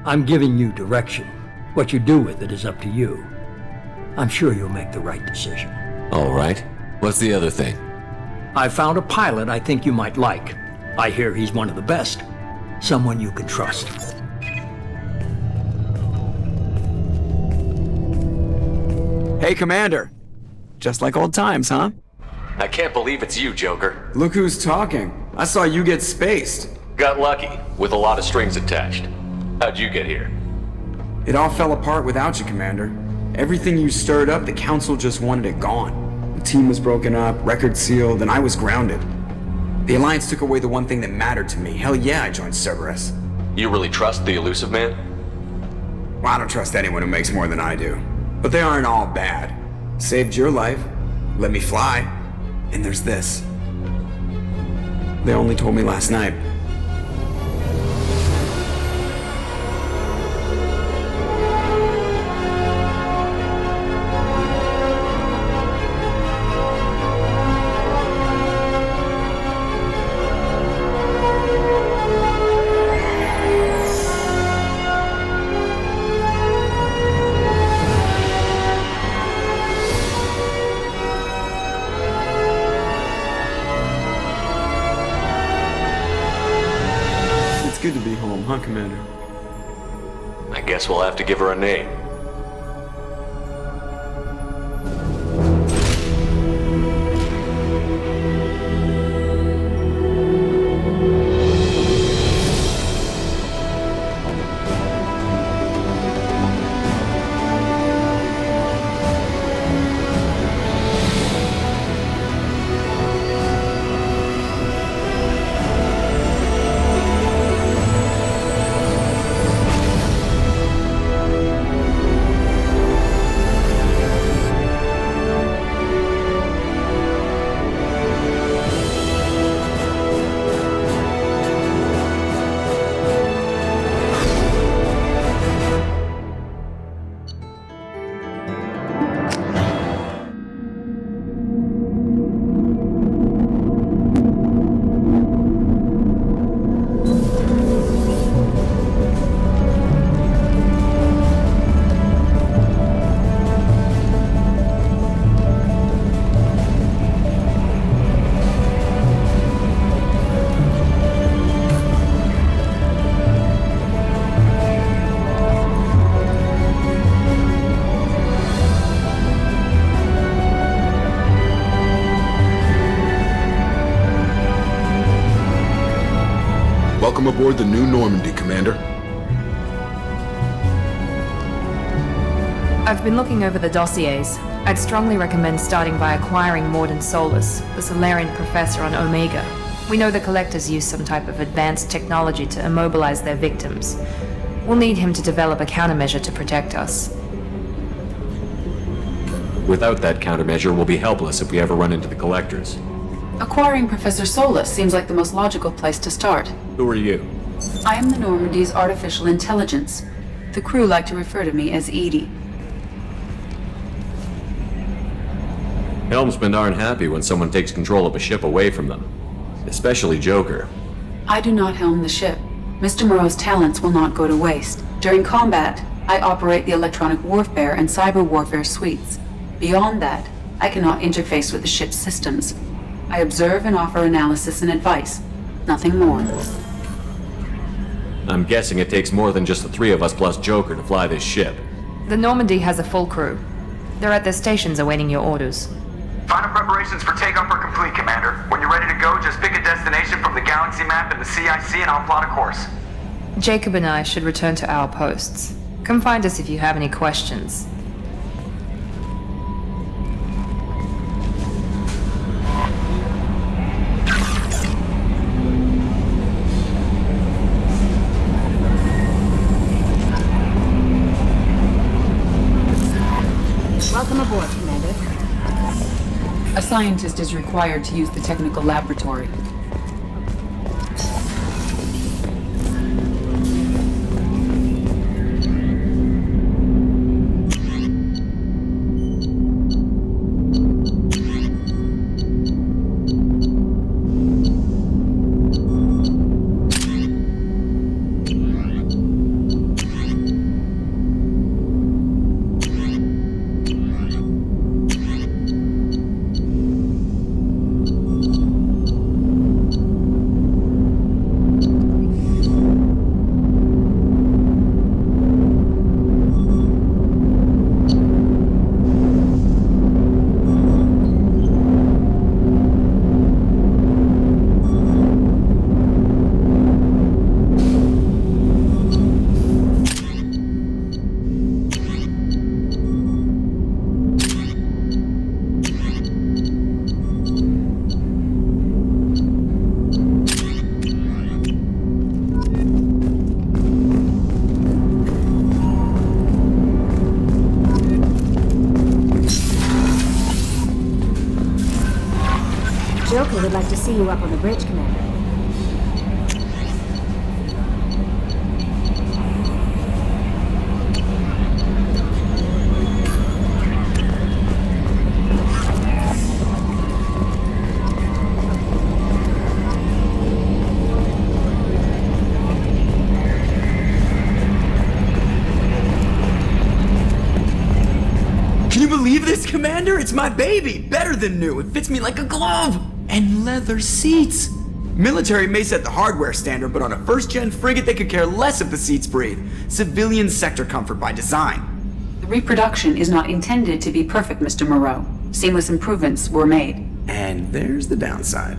I'm giving you direction. What you do with it is up to you. I'm sure you'll make the right decision. All right. What's the other thing? I found a pilot I think you might like. I hear he's one of the best. Someone you can trust. Hey, Commander. Just like old times, huh? I can't believe it's you, Joker. Look who's talking. I saw you get spaced. Got lucky, with a lot of strings attached. How'd you get here? It all fell apart without you, Commander. Everything you stirred up, the Council just wanted it gone. The team was broken up, record sealed, and I was grounded. The Alliance took away the one thing that mattered to me. Hell yeah, I joined Cerberus. You really trust the Elusive Man? Well, I don't trust anyone who makes more than I do. But they aren't all bad. Saved your life, let me fly, and there's this. They only told me last night. Good to be home, huh, Commander? I guess we'll have to give her a name. Welcome aboard the new Normandy, Commander. I've been looking over the dossiers. I'd strongly recommend starting by acquiring Morden Solus, the Solarian professor on Omega. We know the Collectors use some type of advanced technology to immobilize their victims. We'll need him to develop a countermeasure to protect us. Without that countermeasure, we'll be helpless if we ever run into the Collectors. Acquiring Professor Solus seems like the most logical place to start. Who are you? I am the Normandy's artificial intelligence. The crew like to refer to me as Edie. Helmsmen aren't happy when someone takes control of a ship away from them. Especially Joker. I do not helm the ship. Mr. Moreau's talents will not go to waste. During combat, I operate the electronic warfare and cyber warfare suites. Beyond that, I cannot interface with the ship's systems. I observe and offer analysis and advice. Nothing more. I'm guessing it takes more than just the three of us plus Joker to fly this ship. The Normandy has a full crew. They're at their stations awaiting your orders. Final preparations for takeoff are complete, Commander. When you're ready to go, just pick a destination from the galaxy map in the CIC and I'll plot a course. Jacob and I should return to our posts. Come find us if you have any questions. Welcome aboard, Commander. A scientist is required to use the technical laboratory. Joker would like to see you up on the bridge, Commander. Can you believe this, Commander? It's my baby! Better than new. It fits me like a glove! And leather seats! Military may set the hardware standard, but on a first-gen frigate they could care less if the seats breathe. Civilian sector comfort by design. The reproduction is not intended to be perfect, Mr. Moreau. Seamless improvements were made. And there's the downside.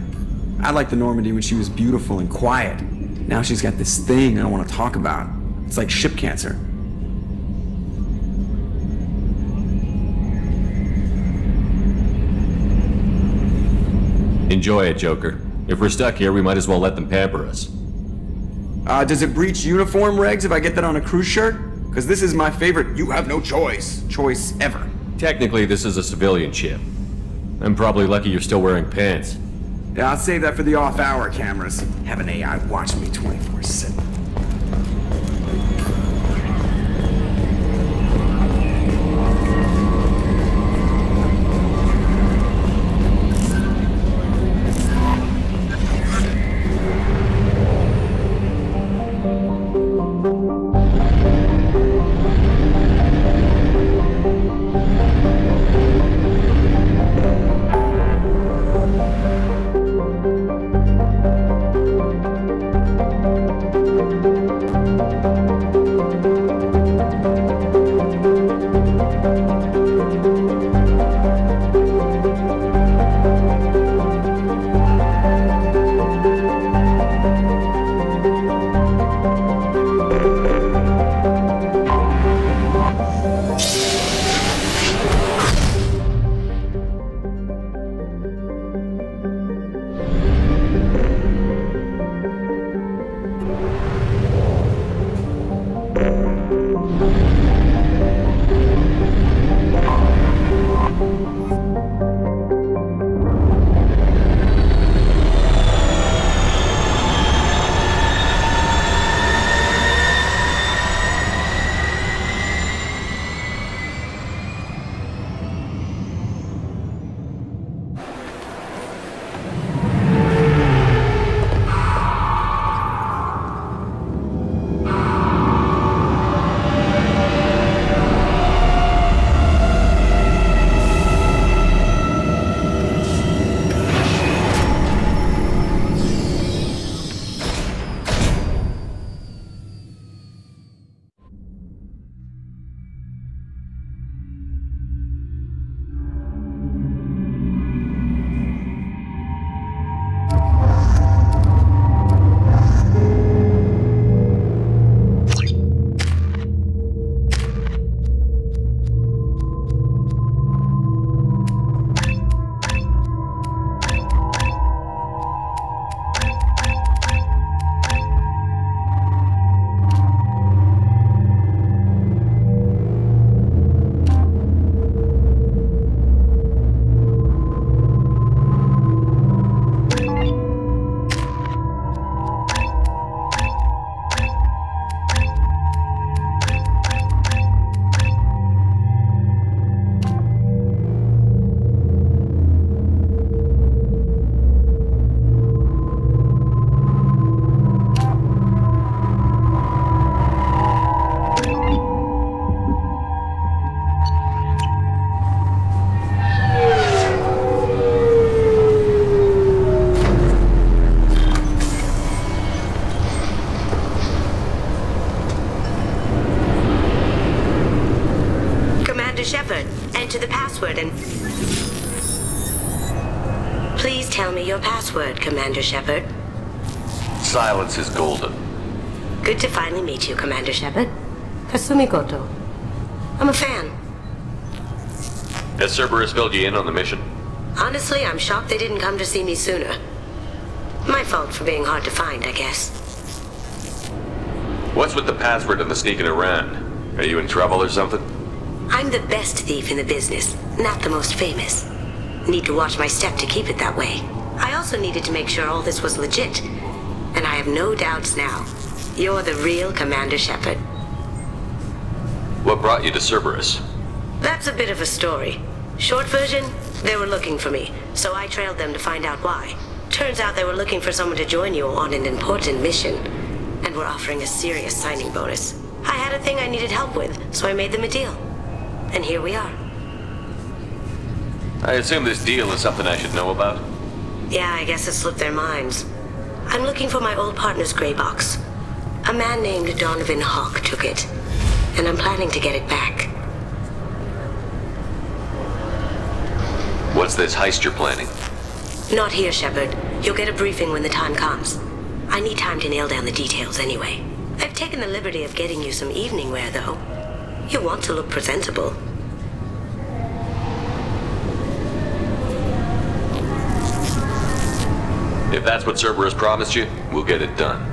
I liked the Normandy when she was beautiful and quiet. Now she's got this thing I don't want to talk about. It's like ship cancer. Enjoy it, Joker. If we're stuck here, we might as well let them pamper us. Does it breach uniform regs if I get that on a cruise shirt? Because this is my favorite you have no choice ever. Technically, this is a civilian ship. I'm probably lucky you're still wearing pants. Yeah, I'll save that for the off-hour cameras. Have an AI watch me 24/7. password and... Please tell me your password, Commander Shepard. Silence is golden. Good to finally meet you, Commander Shepard. Kasumi Goto. I'm a fan. Has Cerberus filled you in on the mission? Honestly, I'm shocked they didn't come to see me sooner. My fault for being hard to find, I guess. What's with the password and the sneaking around? Are you in trouble or something? I'm the best thief in the business, not the most famous. Need to watch my step to keep it that way. I also needed to make sure all this was legit. And I have no doubts now. You're the real Commander Shepard. What brought you to Cerberus? That's a bit of a story. Short version, they were looking for me, so I trailed them to find out why. Turns out they were looking for someone to join you on an important mission, and were offering a serious signing bonus. I had a thing I needed help with, so I made them a deal. And here we are. I assume this deal is something I should know about? Yeah, I guess it slipped their minds. I'm looking for my old partner's gray box. A man named Donovan Hawk took it, and I'm planning to get it back. What's this heist you're planning? Not here, Shepard. You'll get a briefing when the time comes. I need time to nail down the details anyway. I've taken the liberty of getting you some evening wear, though. You want to look presentable. If that's what Cerberus promised you, we'll get it done.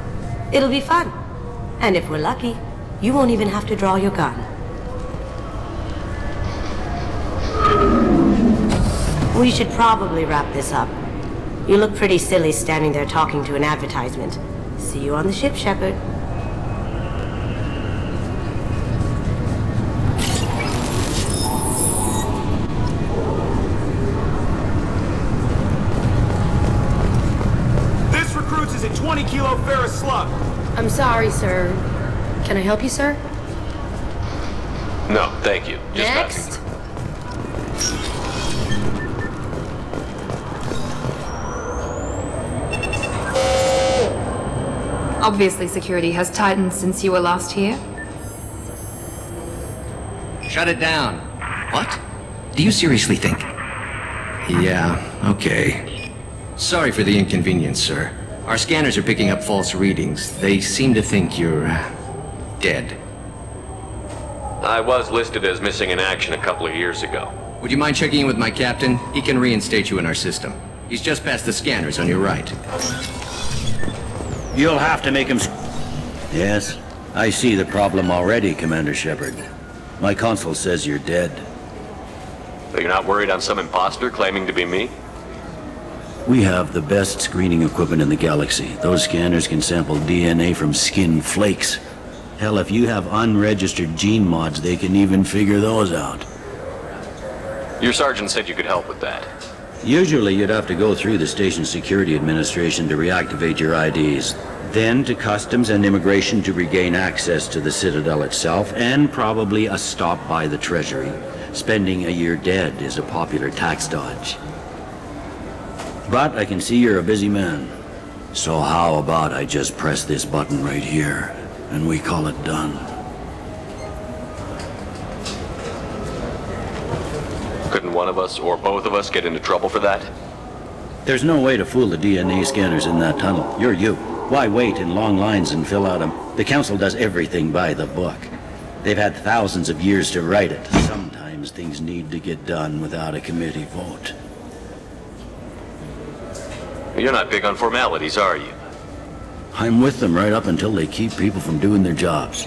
It'll be fun. And if we're lucky, you won't even have to draw your gun. We should probably wrap this up. You look pretty silly standing there talking to an advertisement. See you on the ship, Shepard. This recruits is a 20-kilo ferrous slug. I'm sorry, sir. Can I help you, sir? No, thank you. Just Next. Obviously, security has tightened since you were last here. Shut it down. What? Do you seriously think? Yeah, okay. Sorry for the inconvenience, sir. Our scanners are picking up false readings. They seem to think you're... dead. I was listed as missing in action a couple of years ago. Would you mind checking in with my captain? He can reinstate you in our system. He's just past the scanners on your right. You'll have to make him... Yes, I see the problem already, Commander Shepard. My console says you're dead. So you're not worried I'm some imposter claiming to be me? We have the best screening equipment in the galaxy. Those scanners can sample DNA from skin flakes. Hell, if you have unregistered gene mods, they can even figure those out. Your sergeant said you could help with that. Usually you'd have to go through the station security administration to reactivate your IDs, then to customs and immigration to regain access to the Citadel itself, and probably a stop by the Treasury. Spending a year dead is a popular tax dodge. But I can see you're a busy man. So how about I just press this button right here, and we call it done? Couldn't one of us, or both of us, get into trouble for that? There's no way to fool the DNA scanners in that tunnel. You're you. Why wait in long lines and fill out them? The Council does everything by the book. They've had thousands of years to write it. Sometimes things need to get done without a committee vote. You're not big on formalities, are you? I'm with them right up until they keep people from doing their jobs.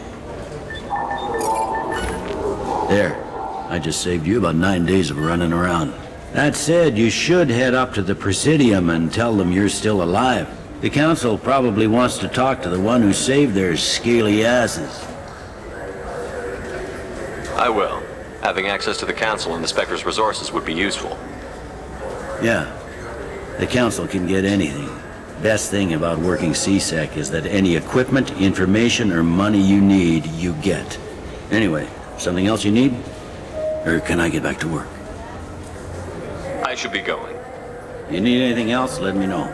There. I just saved you about 9 days of running around. That said, you should head up to the Presidium and tell them you're still alive. The Council probably wants to talk to the one who saved their scaly asses. I will. Having access to the Council and the Spectre's resources would be useful. Yeah. The Council can get anything. Best thing about working CSEC is that any equipment, information, or money you need, you get. Anyway, something else you need? Or can I get back to work? I should be going. You need anything else, let me know.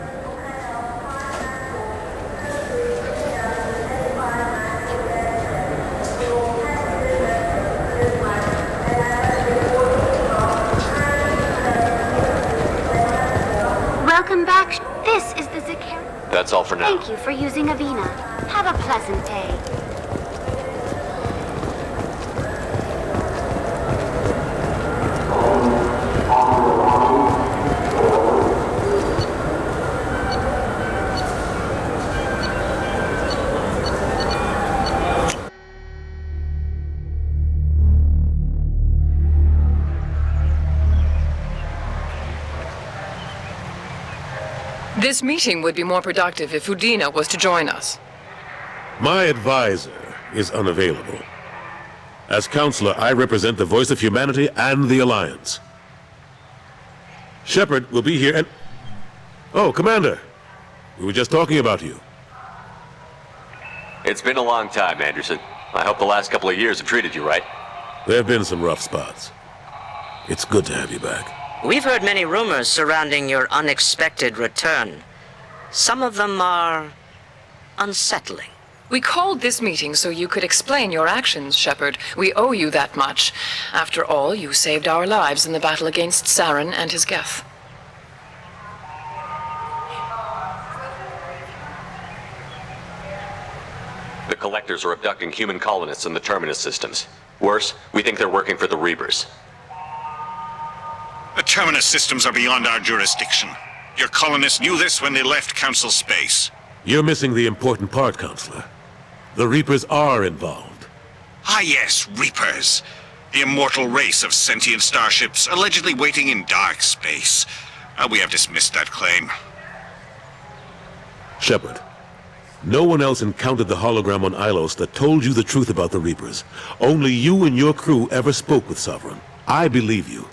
Welcome back. This is the Zakar. That's all for now. Thank you for using Avina. Have a pleasant day. This meeting would be more productive if Udina was to join us. My advisor is unavailable. As counselor, I represent the voice of humanity and the Alliance. Shepard will be here and... Oh, Commander! We were just talking about you. It's been a long time, Anderson. I hope the last couple of years have treated you right. There have been some rough spots. It's good to have you back. We've heard many rumors surrounding your unexpected return. Some of them are unsettling. We called this meeting so you could explain your actions, Shepard. We owe you that much. After all, you saved our lives in the battle against Saren and his Geth. The Collectors are abducting human colonists in the Terminus systems. Worse, we think they're working for the Reapers. The Terminus systems are beyond our jurisdiction. Your colonists knew this when they left Council space. You're missing the important part, Counselor. The Reapers are involved. Ah yes, Reapers. The immortal race of sentient starships allegedly waiting in dark space. We have dismissed that claim. Shepard, no one else encountered the hologram on Ilos that told you the truth about the Reapers. Only you and your crew ever spoke with Sovereign. I believe you.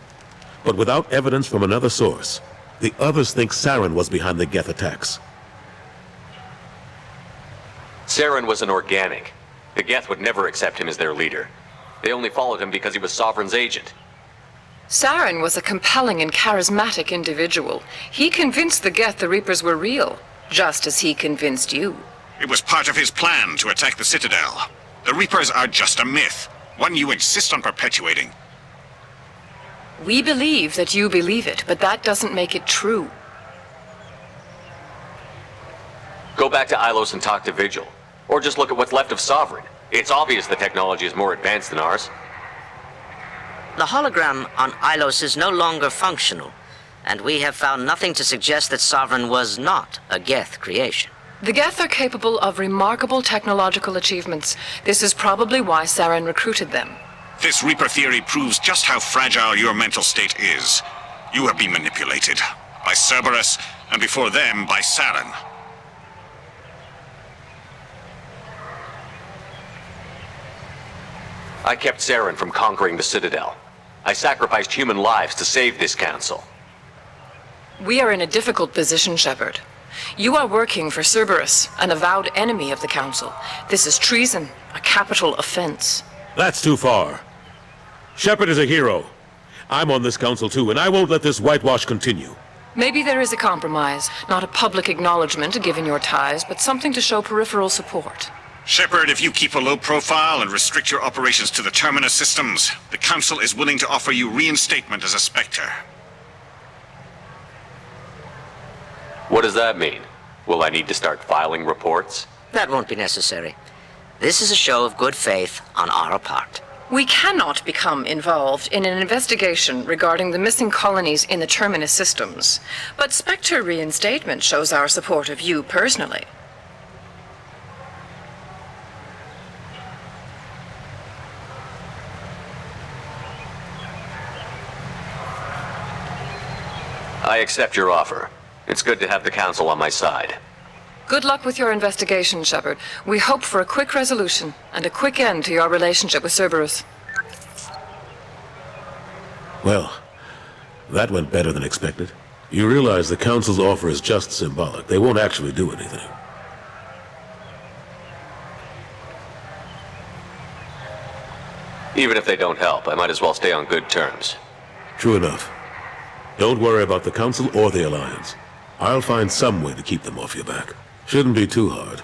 But without evidence from another source, the others think Saren was behind the Geth attacks. Saren was an organic. The Geth would never accept him as their leader. They only followed him because he was Sovereign's agent. Saren was a compelling and charismatic individual. He convinced the Geth the Reapers were real, just as he convinced you. It was part of his plan to attack the Citadel. The Reapers are just a myth, one you insist on perpetuating. We believe that you believe it, but that doesn't make it true. Go back to Ilos and talk to Vigil. Or just look at what's left of Sovereign. It's obvious the technology is more advanced than ours. The hologram on Ilos is no longer functional, and we have found nothing to suggest that Sovereign was not a Geth creation. The Geth are capable of remarkable technological achievements. This is probably why Saren recruited them. This Reaper theory proves just how fragile your mental state is. You have been manipulated. By Cerberus, and before them, by Saren. I kept Saren from conquering the Citadel. I sacrificed human lives to save this council. We are in a difficult position, Shepard. You are working for Cerberus, an avowed enemy of the Council. This is treason, a capital offense. That's too far. Shepard is a hero. I'm on this council too, and I won't let this whitewash continue. Maybe there is a compromise, not a public acknowledgement given your ties, but something to show peripheral support. Shepard, if you keep a low profile and restrict your operations to the Terminus systems, the Council is willing to offer you reinstatement as a Spectre. What does that mean? Will I need to start filing reports? That won't be necessary. This is a show of good faith on our part. We cannot become involved in an investigation regarding the missing colonies in the Terminus systems, but Spectre reinstatement shows our support of you personally. I accept your offer. It's good to have the Council on my side. Good luck with your investigation, Shepard. We hope for a quick resolution and a quick end to your relationship with Cerberus. Well, that went better than expected. You realize the Council's offer is just symbolic. They won't actually do anything. Even if they don't help, I might as well stay on good terms. True enough. Don't worry about the Council or the Alliance. I'll find some way to keep them off your back. Shouldn't be too hard.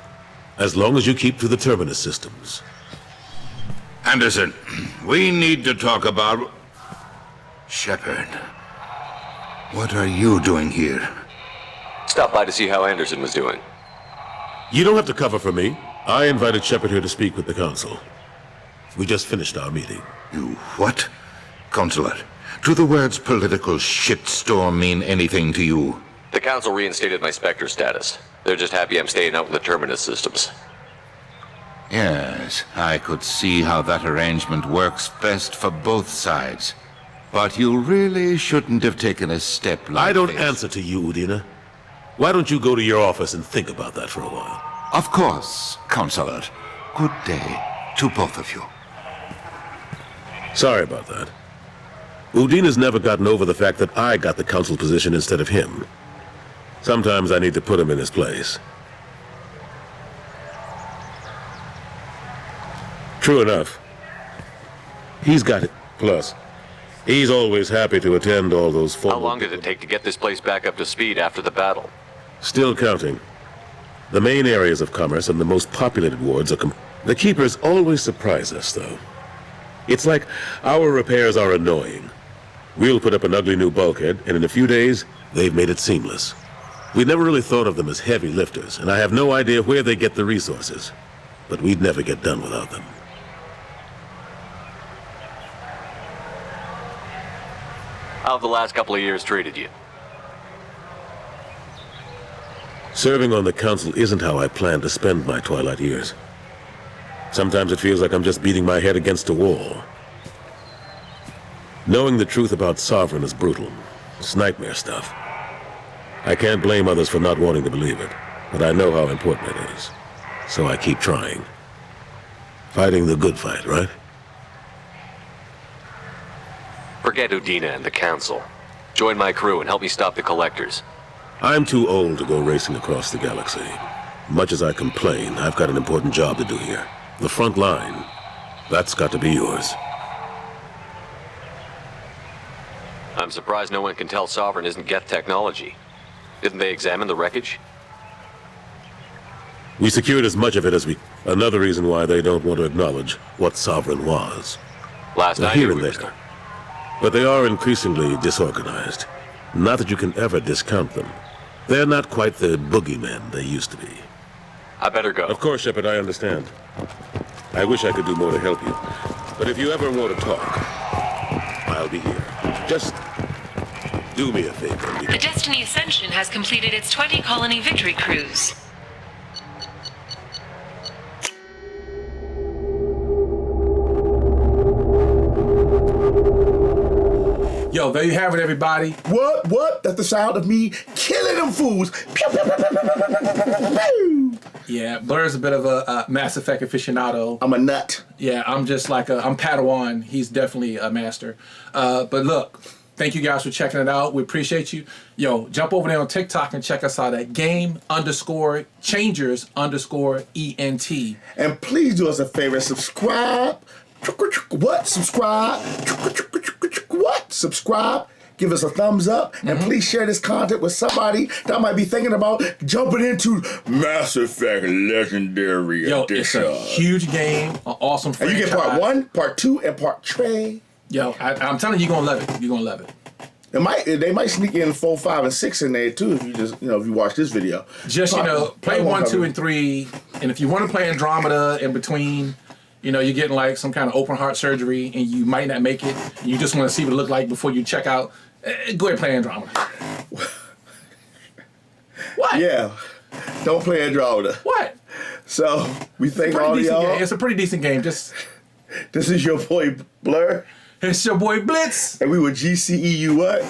As long as you keep to the Terminus systems. Anderson, we need to talk about... Shepard. What are you doing here? Stopped by to see how Anderson was doing. You don't have to cover for me. I invited Shepard here to speak with the Council. We just finished our meeting. You what? Consular, do the words political shitstorm mean anything to you? The Council reinstated my Spectre status. They're just happy I'm staying out with the Terminus systems. Yes, I could see how that arrangement works best for both sides. But you really shouldn't have taken a step like this. I don't answer to you, Udina. Why don't you go to your office and think about that for a while? Of course, Consular. Good day to both of you. Sorry about that. Udina's never gotten over the fact that I got the Council position instead of him. Sometimes I need to put him in his place. True enough. He's got it. Plus, he's always happy to attend all those How long did it take to get this place back up to speed after the battle? Still counting. The main areas of commerce and the most populated wards are The Keepers always surprise us, though. It's like our repairs are annoying. We'll put up an ugly new bulkhead, and in a few days, they've made it seamless. We never really thought of them as heavy lifters, and I have no idea where they get the resources. But we'd never get done without them. How have the last couple of years treated you? Serving on the Council isn't how I plan to spend my twilight years. Sometimes it feels like I'm just beating my head against a wall. Knowing the truth about Sovereign is brutal. It's nightmare stuff. I can't blame others for not wanting to believe it, but I know how important it is. So I keep trying. Fighting the good fight, right? Forget Udina and the Council. Join my crew and help me stop the Collectors. I'm too old to go racing across the galaxy. Much as I complain, I've got an important job to do here. The front line. That's got to be yours. I'm surprised no one can tell Sovereign isn't Geth technology. Didn't they examine the wreckage? We secured as much of it as we... Another reason why they don't want to acknowledge what Sovereign was. Last They're night here and there. But they are increasingly disorganized. Not that you can ever discount them. They're not quite the boogeymen they used to be. I better go. Of course, Shepard, I understand. I wish I could do more to help you. But if you ever want to talk, I'll be here. Just do me a favor. The Destiny Ascension has completed its 20-colony victory cruise. Yo, there you have it, everybody. What? That's the sound of me killing them fools. Pew, pew, pew, pew, pew, pew. Yeah, Blur's a bit of a Mass Effect aficionado. I'm a nut. Yeah, I'm just like I'm Padawan. He's definitely a master. But look, thank you guys for checking it out. We appreciate you. Yo, jump over there on TikTok and check us out at game_changers_ENT. And please do us a favor, subscribe. What? Subscribe. What? Subscribe. Give us a thumbs up. And please share this content with somebody that might be thinking about jumping into Mass Effect Legendary Edition. It's a huge game, an awesome franchise. And you get part 1, part 2, and part 3. Yo, I'm telling you, you're going to love it. You're going to love it. They might sneak in 4, 5, and 6 in there too if you just if you watch this video. Just play 1, 2, and 3, and if you want to play Andromeda in between, you're getting like some kind of open heart surgery and you might not make it. And you just want to see what it looked like before you check out. Go ahead and play Andromeda. What? Yeah, don't play Andromeda. What? So we thank all y'all. It's a pretty decent game. This is your boy Blur. It's your boy Blitz. And we were GCE you what?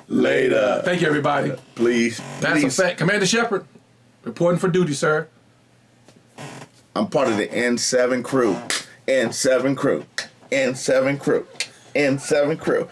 Later. Thank you, everybody. Please. That's a fact. Commander Shepard, reporting for duty, sir. I'm part of the N7 crew. N7 crew. N7 crew. N7 crew.